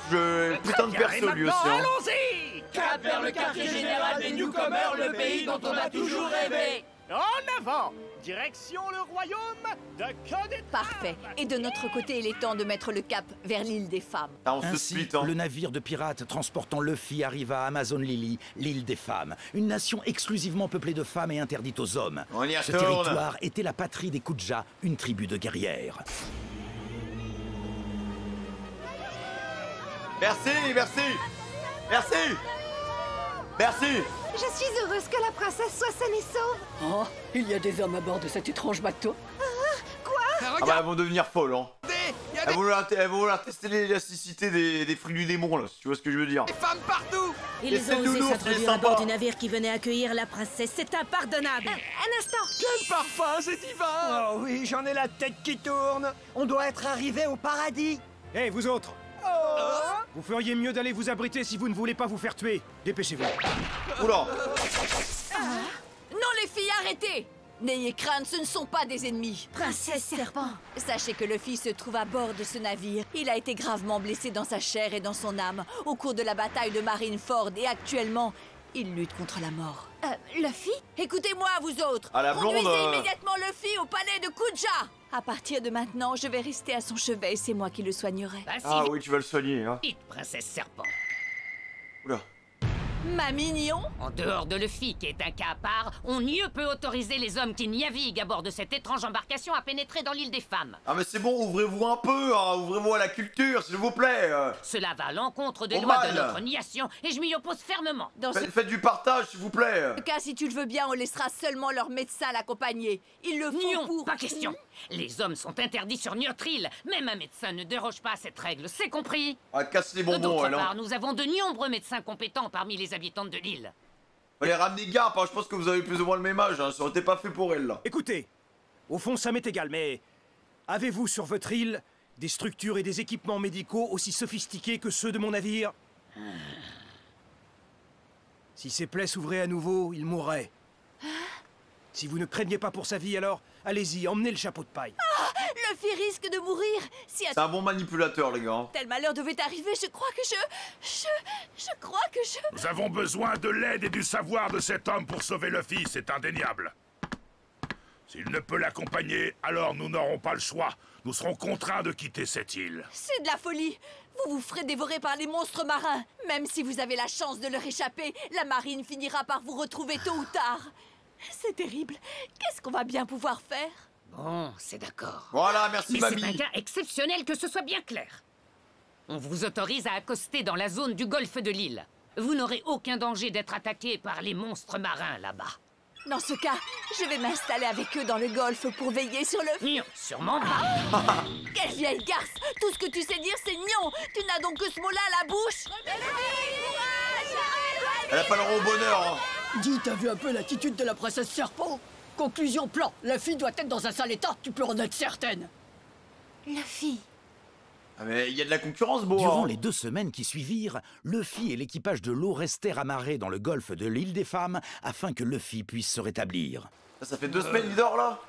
putain de perso lui aussi. Hein. Allons-y. Cap vers le quartier général des newcomers, le pays dont on a toujours rêvé. En avant. Direction le royaume de Codeta. Parfait. Et de notre côté, il est temps de mettre le cap vers l'île des femmes. Ah, on se Ainsi, split, hein. le navire de pirates transportant Luffy arrive à Amazon Lily, l'île des femmes, une nation exclusivement peuplée de femmes et interdite aux hommes. On y Ce retourne. territoire était la patrie des Kuja, une tribu de guerrières. Merci, merci, merci, merci. Je suis heureuse que la princesse soit saine et sauve. Oh, il y a des hommes à bord de cet étrange bateau. Quoi? Ah bah elles vont devenir folles hein. Elles vont vouloir tester l'élasticité des fruits du démon là, si tu vois ce que je veux dire. Des femmes partout. Ils ont osé s'introduire à bord du navire qui venait accueillir la princesse. C'est impardonnable. Un instant. Quel parfum, c'est divin. Oh oui, j'en ai la tête qui tourne. On doit être arrivé au paradis. Hé, vous autres. Vous feriez mieux d'aller vous abriter si vous ne voulez pas vous faire tuer. Dépêchez-vous. Oula. Non les filles, arrêtez! N'ayez crainte, ce ne sont pas des ennemis. Princesse Serpent. Sachez que Luffy se trouve à bord de ce navire. Il a été gravement blessé dans sa chair et dans son âme au cours de la bataille de Marineford et actuellement, il lutte contre la mort. Luffy? Écoutez-moi, vous autres! Ah, la blonde, Conduisez immédiatement Luffy au palais de Kuja! À partir de maintenant, je vais rester à son chevet et c'est moi qui le soignerai. Ah oui, tu vas le soigner, hein. Vite, princesse Serpent. Oula. Ma mignon? En dehors de Luffy, qui est un cas à part, on mieux peut autoriser les hommes qui naviguent à bord de cette étrange embarcation à pénétrer dans l'île des femmes. Ah mais c'est bon, ouvrez-vous un peu, hein. Ouvrez-vous à la culture, s'il vous plaît. Cela va à l'encontre des Au lois mal. de notre nation et je m'y oppose fermement. Dans ce Faites du partage, s'il vous plaît. cas, si tu le veux bien, on laissera seulement leur médecin l'accompagner. Ils le font Non, pour... pas question. Les hommes sont interdits sur notre île. Même un médecin ne déroge pas à cette règle, c'est compris? Ah, casse les bonbons, D'autre elle, hein. part, nous avons de nombreux médecins compétents parmi les habitantes de l'île. Allez, ramenez Garp, hein. Je pense que vous avez plus ou moins le même âge, hein. Ça aurait été pas fait pour elle, là. Écoutez, au fond, ça m'est égal, mais avez-vous sur votre île des structures et des équipements médicaux aussi sophistiqués que ceux de mon navire? Si ses plaies s'ouvraient à nouveau, il mourrait. Si vous ne craignez pas pour sa vie, alors allez-y, emmenez le chapeau de paille. Ah, Luffy risque de mourir. Si C'est un bon manipulateur, les gars. Hein. tel malheur devait arriver, je crois que je crois que je... Nous avons besoin de l'aide et du savoir de cet homme pour sauver Luffy, c'est indéniable. S'il ne peut l'accompagner, alors nous n'aurons pas le choix. Nous serons contraints de quitter cette île. C'est de la folie. Vous vous ferez dévorer par les monstres marins. Même si vous avez la chance de leur échapper, la marine finira par vous retrouver tôt ou tard. C'est terrible. Qu'est-ce qu'on va bien pouvoir faire? Bon, c'est d'accord. Voilà, merci Mais mamie. c'est un cas exceptionnel, que ce soit bien clair. On vous autorise à accoster dans la zone du golfe de l'île. Vous n'aurez aucun danger d'être attaqué par les monstres marins là-bas. Dans ce cas, je vais m'installer avec eux dans le golfe pour veiller sur le... Non, sûrement pas. Quelle vieille garce! Tout ce que tu sais dire, c'est nion! Tu n'as donc que ce mot-là à la bouche! Elle a pas le rond au bonheur, hein. Dis, t'as vu un peu l'attitude de la princesse Serpent? Conclusion plan, la fille doit être dans un sale état, tu peux en être certaine. Luffy. Ah mais il y a de la concurrence, beau. Durant hein. les 2 semaines qui suivirent, Luffy et l'équipage de l'eau restèrent amarrés dans le golfe de l'île des femmes afin que Luffy puisse se rétablir. Ça fait 2 semaines qu'il dort, là.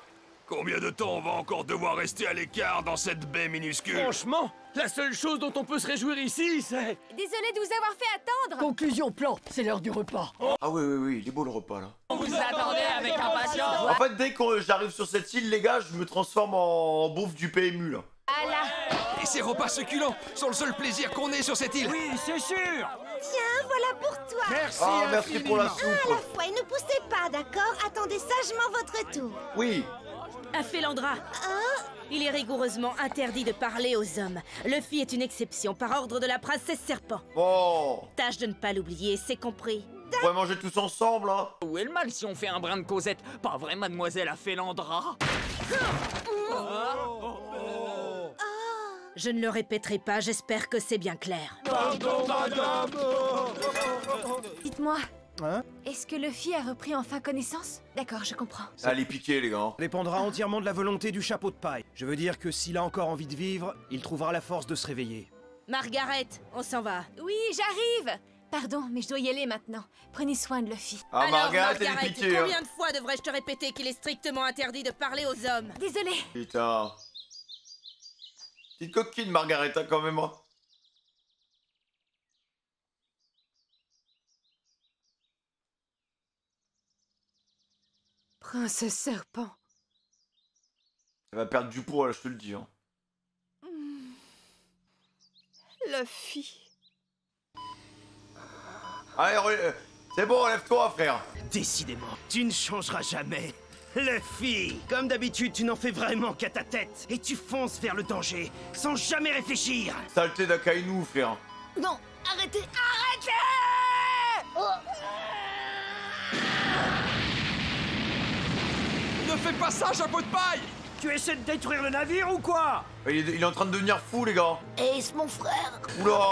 Combien de temps on va encore devoir rester à l'écart dans cette baie minuscule? Franchement, la seule chose dont on peut se réjouir ici, c'est... Désolé de vous avoir fait attendre. Conclusion plan, c'est l'heure du repas. Ah oui, il est beau le repas, là. On vous attendait avec impatience. En fait, dès que j'arrive sur cette île, les gars, je me transforme en bouffe du PMU, là. Et ces repas succulents sont le seul plaisir qu'on ait sur cette île. Oui, c'est sûr. Tiens, voilà pour toi. Merci, Ah, merci pour la Un à la soupe. fois et ne poussez pas, d'accord? Attendez sagement votre tour. Oui. Aphélandra. Il est rigoureusement interdit de parler aux hommes. Luffy est une exception par ordre de la princesse Serpent. Oh. Tâche de ne pas l'oublier, c'est compris. On pourrait manger tous ensemble, hein. Où est le mal si on fait un brin de causette? Pas vrai, mademoiselle Félandra? Je ne le répéterai pas, j'espère que c'est bien clair. Pardon, madame. Dites-moi, Hein? est-ce que Luffy a repris enfin connaissance? D'accord, je comprends. Allez, piquer, les gars. Ça dépendra entièrement de la volonté du chapeau de paille. Je veux dire que s'il a encore envie de vivre, il trouvera la force de se réveiller. Margaret, on s'en va. Oui, j'arrive. Pardon, mais je dois y aller maintenant. Prenez soin de Luffy. Ah, Alors, Margaret, elle est Margaret, piquée, hein. combien de fois devrais-je te répéter qu'il est strictement interdit de parler aux hommes? Désolée. Putain. Petite coquine, Margaret, hein, quand même. Hein. Princesse Serpent. Elle va perdre du poids, là, je te le dis. Hein. Luffy. Allez, c'est bon, lève-toi, frère. Décidément, tu ne changeras jamais. Luffy, comme d'habitude, tu n'en fais vraiment qu'à ta tête. Et tu fonces vers le danger, sans jamais réfléchir. Saleté d'Akainu, frère. Non, arrêtez. Arrêtez! Ne fais pas ça, chapeau de paille! Tu essaies de détruire le navire ou quoi? Il est en train de devenir fou, les gars. Ace, mon frère. Oula.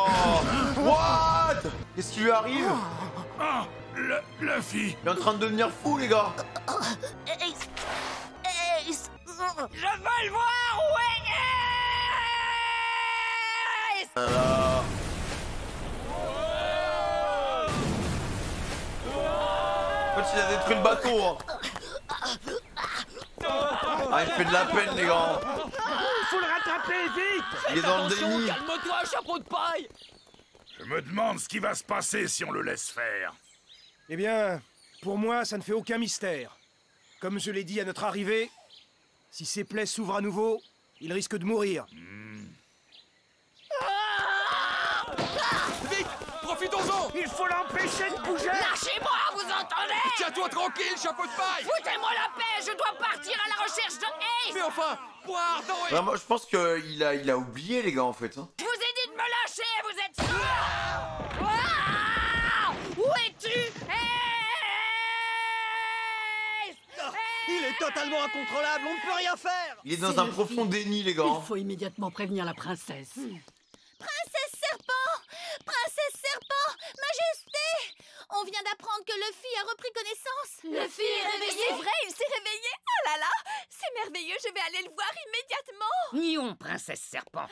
What? Qu'est-ce qui lui arrive? Ah, Luffy. Il est en train de devenir fou, les gars. Ace. Ace. Je veux le voir. Où est Ace? Voilà. En fait, il a détruit le bateau. Hein. Ah, il fait de la peine, les gars. Faut le rattraper, vite. Il est dans le déni. Calme-toi, chapeau de paille. Je me demande ce qui va se passer si on le laisse faire. Eh bien, pour moi, ça ne fait aucun mystère. Comme je l'ai dit à notre arrivée, si ses plaies s'ouvrent à nouveau, il risque de mourir. Vite! Profitons-en! Il faut l'empêcher de bouger. Lâchez-moi, vous entendez? Tiens-toi tranquille, chapeau de paille! Foutez-moi la paix, je dois partir à la recherche de Ace. Mais enfin, poire dans Bah, moi, je pense qu'il a oublié, les gars, en fait. Hein. Je vous ai dit de me lâcher, vous êtes sûr? Où es-tu? Ace! Il est totalement incontrôlable, on ne peut rien faire. Il est dans un profond déni, les gars. Il faut immédiatement prévenir la princesse. Princesse Serpent! Princesse Serpent! Majesté! On vient d'apprendre que Luffy a repris connaissance. Luffy est réveillé. C'est vrai, il s'est réveillé. Oh là là, c'est merveilleux, je vais aller le voir immédiatement. Nion, princesse serpent.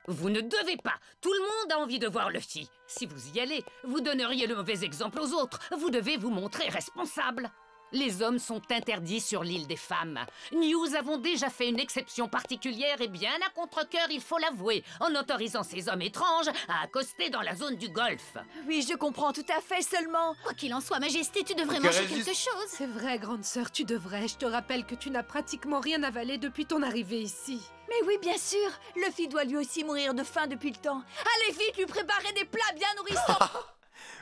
Vous ne devez pas. Tout le monde a envie de voir Luffy. Si vous y allez, vous donneriez le mauvais exemple aux autres. Vous devez vous montrer responsable. Les hommes sont interdits sur l'île des femmes. Nous avons déjà fait une exception particulière et bien à contre-cœur, il faut l'avouer, en autorisant ces hommes étranges à accoster dans la zone du golfe. Oui, je comprends tout à fait, seulement... Quoi qu'il en soit, Majesté, tu devrais manger quelque chose. C'est vrai, grande sœur, tu devrais. Je te rappelle que tu n'as pratiquement rien avalé depuis ton arrivée ici. Mais oui, bien sûr, Luffy doit lui aussi mourir de faim depuis le temps. Allez vite, lui préparer des plats bien nourrissants.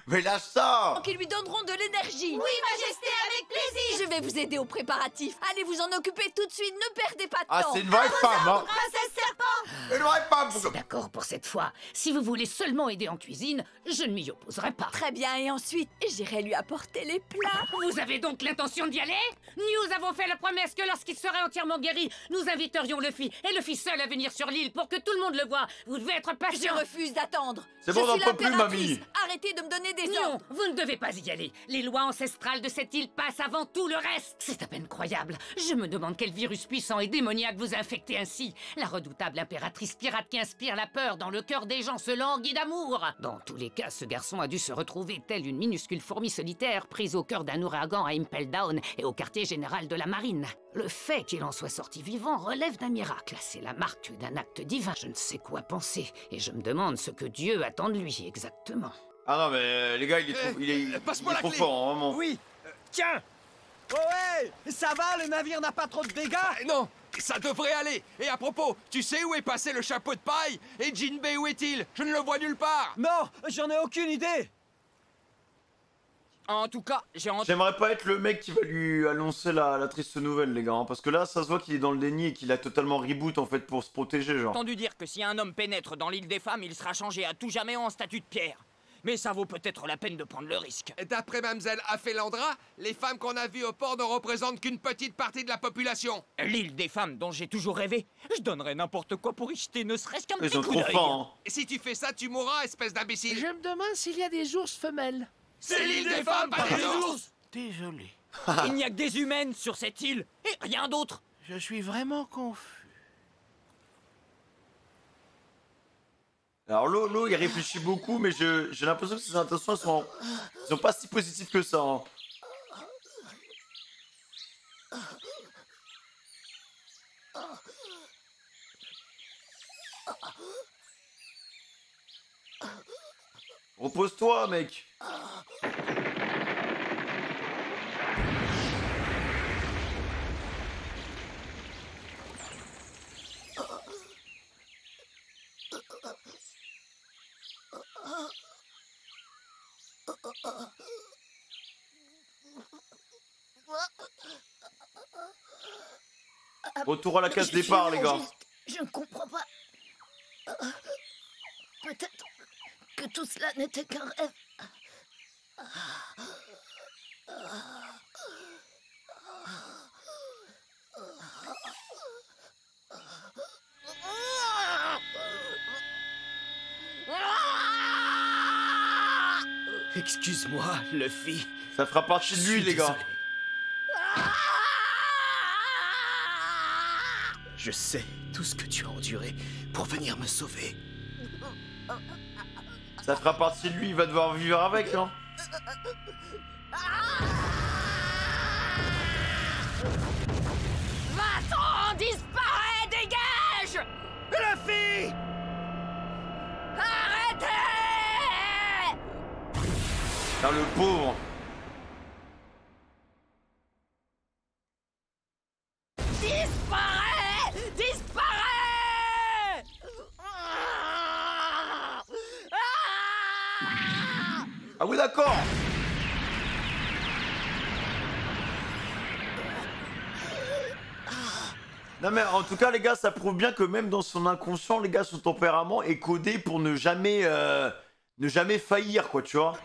Mais lâche ça! Qui lui donneront de l'énergie. Oui, Majesté, avec plaisir. Je vais vous aider aux préparatifs. Allez vous en occuper tout de suite, ne perdez pas de Ah, temps. c'est une vraie femme, hein! Princesse Serpent! Une vraie femme! C'est d'accord pour cette fois. Si vous voulez seulement aider en cuisine, je ne m'y opposerai pas. Très bien, et ensuite, j'irai lui apporter les plats. Vous avez donc l'intention d'y aller? Nous avons fait la promesse que lorsqu'il serait entièrement guéri, nous inviterions Luffy, et Luffy seul à venir sur l'île pour que tout le monde le voie. Vous devez être patient. Je refuse d'attendre. C'est bon, je suis n'en peux plus, l'impératrice. mamie. Arrêtez de me donner des Non, ordres. vous ne devez pas y aller. Les lois ancestrales de cette île passent avant tout le reste. C'est à peine croyable. Je me demande quel virus puissant et démoniaque vous infectez ainsi. La redoutable impératrice pirate qui inspire la peur dans le cœur des gens se languit d'amour. Dans tous les cas, ce garçon a dû se retrouver tel une minuscule fourmi solitaire prise au cœur d'un ouragan à Impel Down et au quartier général de la marine. Le fait qu'il en soit sorti vivant relève d'un miracle. C'est la marque d'un acte divin. Je ne sais quoi penser et je me demande ce que Dieu attend de lui exactement. Ah non, mais les gars, il est trop fort, hein, vraiment. Oui, tiens. Oh ouais, ça va, le navire n'a pas trop de dégâts? Non, ça devrait aller. Et à propos, tu sais où est passé le chapeau de paille? Et Jinbei, où est-il? Je ne le vois nulle part. Non, j'en ai aucune idée. En tout cas, J'aimerais pas être le mec qui va lui annoncer la triste nouvelle, les gars, hein, parce que là, ça se voit qu'il est dans le déni et qu'il a totalement reboot, en fait, pour se protéger, genre. entendu dire que si un homme pénètre dans l'île des femmes, il sera changé à tout jamais en statue de pierre. mais ça vaut peut-être la peine de prendre le risque. D'après Mademoiselle Afelandra, les femmes qu'on a vues au port ne représentent qu'une petite partie de la population. L'île des femmes dont j'ai toujours rêvé. Je donnerais n'importe quoi pour y jeter ne serait-ce qu'un petit ont coup trop d'œil. faim, hein. Si tu fais ça, tu mourras, espèce d'imbécile. Je me demande s'il y a des ours femelles. C'est l'île des femmes, pas des ours. Désolé. Il n'y a que des humaines sur cette île, et rien d'autre. Je suis vraiment confus. Alors Lolo, il réfléchit beaucoup, mais j'ai l'impression que ses intentions sont pas si positives que ça. Hein. Repose-toi, mec. Retour à la case départ, les gars. Je ne comprends pas. Peut-être que tout cela n'était qu'un rêve. Excuse-moi, Luffy. Ça fera partie de lui, les gars. Je sais tout ce que tu as enduré pour venir me sauver. Ça fera partie de lui, il va devoir vivre avec, hein. Va-t'en, disparais, dégage! Luffy! Arrêtez! Ah, le pauvre. Disparais! Disparais! Ah oui, d'accord. Non mais en tout cas les gars, ça prouve bien que même dans son inconscient, les gars, son tempérament est codé pour ne jamais faillir, quoi, tu vois.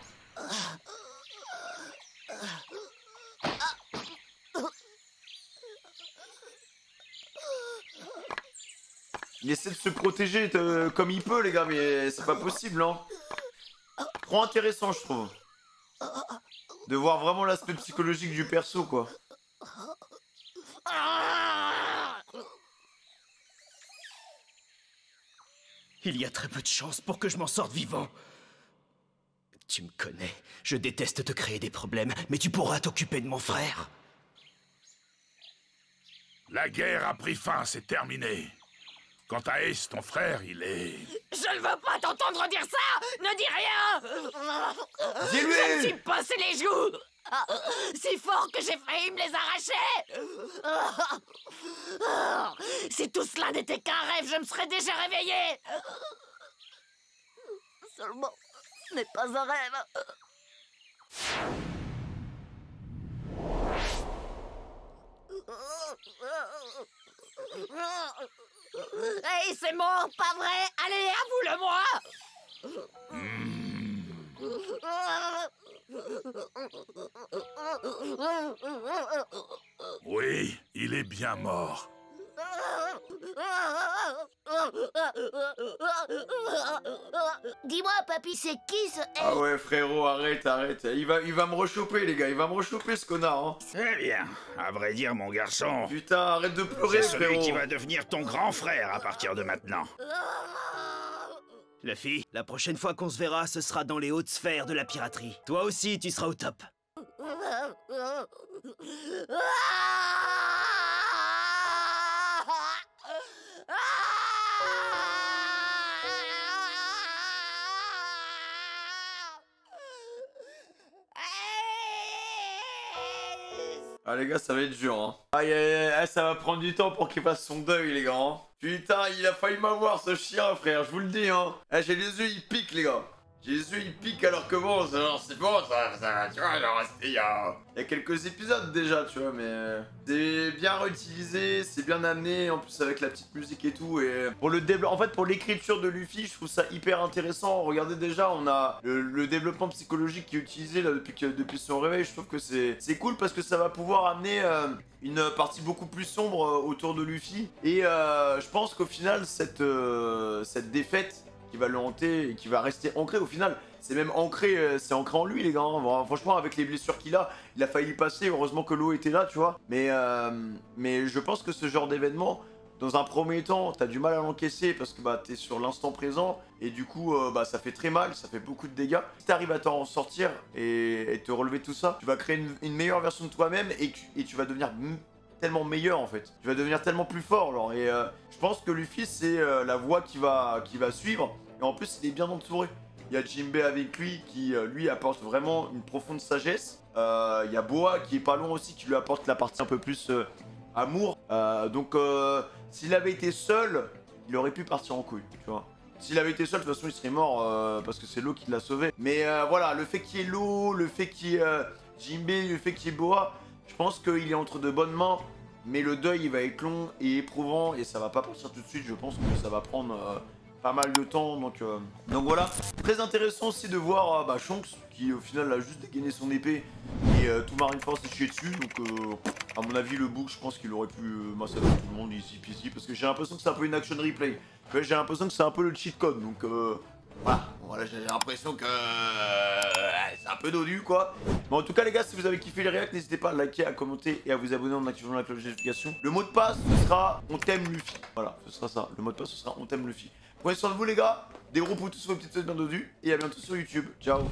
Il essaie de se protéger comme il peut, les gars, mais c'est pas possible, hein. Trop intéressant, je trouve. De voir vraiment l'aspect psychologique du perso, quoi. Il y a très peu de chances pour que je m'en sorte vivant. Tu me connais, je déteste te créer des problèmes, mais tu pourras t'occuper de mon frère. La guerre a pris fin, c'est terminé. Quant à Ace, ton frère, il est... Je ne veux pas t'entendre dire ça! Ne dis rien! Dis-lui! Je me suis passé les joues! Si fort que j'ai failli me les arracher! Si tout cela n'était qu'un rêve, je me serais déjà réveillé! Seulement, ce n'est pas un rêve. Hey, c'est mort, pas vrai? Allez, avoue-le-moi! Oui, il est bien mort. Dis-moi, papy, c'est qui ce... Ah ouais, frérot, arrête. Il va me rechoper, les gars. Il va me rechoper, ce connard, hein. Eh bien, à vrai dire, mon garçon... Putain, arrête de pleurer, c'est celui frérot. qui va devenir ton grand frère à partir de maintenant. Luffy, la prochaine fois qu'on se verra, ce sera dans les hautes sphères de la piraterie. Toi aussi, tu seras au top. Ah les gars, ça va être dur, hein. Aïe aïe aïe, ça va prendre du temps pour qu'il fasse son deuil, les gars, hein. Putain, il a failli m'avoir, ce chien, frère, je vous le dis, hein. J'ai les yeux, ils piquent, les gars. Jésus il pique alors que bon, c'est bon, ça, tu vois, genre, il y a quelques épisodes déjà, tu vois, mais c'est bien réutilisé, c'est bien amené, en plus avec la petite musique et tout, et pour le développement, en fait pour l'écriture de Luffy, je trouve ça hyper intéressant. Regardez déjà, on a le développement psychologique qui est utilisé là depuis son réveil, je trouve que c'est cool parce que ça va pouvoir amener une partie beaucoup plus sombre autour de Luffy, et je pense qu'au final cette défaite qui va le hanter et qui va rester ancré au final. C'est même ancré, c'est ancré en lui les gars. Hein. Franchement avec les blessures qu'il a, il a failli y passer, heureusement que l'eau était là, tu vois. Mais je pense que ce genre d'événement, dans un premier temps, t'as du mal à l'encaisser parce que bah t'es sur l'instant présent et du coup bah ça fait très mal, ça fait beaucoup de dégâts. Si t'arrives à t'en sortir et te relever tout ça, tu vas créer une meilleure version de toi-même et tu vas devenir tellement meilleur en fait. Tu vas devenir tellement plus fort genre. Et je pense que Luffy c'est la voie qui va suivre. Et en plus il est bien entouré. Il y a Jinbei avec lui qui lui apporte vraiment une profonde sagesse. Il y a Boa qui est pas loin aussi qui lui apporte la partie un peu plus amour. Donc s'il avait été seul, il aurait pu partir en couille, tu vois. S'il avait été seul, de toute façon il serait mort parce que c'est l'eau qui l'a sauvé. Mais voilà, le fait qu'il y ait l'eau, le fait qu'il y ait Jinbei, le fait qu'il y ait Boa, je pense qu'il est entre de bonnes mains. Mais le deuil il va être long et éprouvant et ça va pas partir tout de suite. Je pense que ça va prendre pas mal de temps, donc voilà. Très intéressant aussi de voir Shanks qui au final a juste dégainé son épée et tout Marineford s'est chié dessus. Donc à mon avis le bouc je pense qu'il aurait pu massacrer tout le monde ici parce que j'ai l'impression que c'est un peu une action replay. J'ai l'impression que c'est un peu le cheat code, donc voilà, j'ai l'impression que c'est un peu dodu quoi. Mais en tout cas les gars, si vous avez kiffé les réacts, n'hésitez pas à liker, à commenter et à vous abonner en activant la cloche de notification. Le mot de passe ce sera on t'aime Luffy. Voilà, ce sera ça. Le mot de passe ce sera on t'aime Luffy. Prenez soin de vous les gars, des gros pouces sur vos petites têtes bien dodues et à bientôt sur YouTube. Ciao.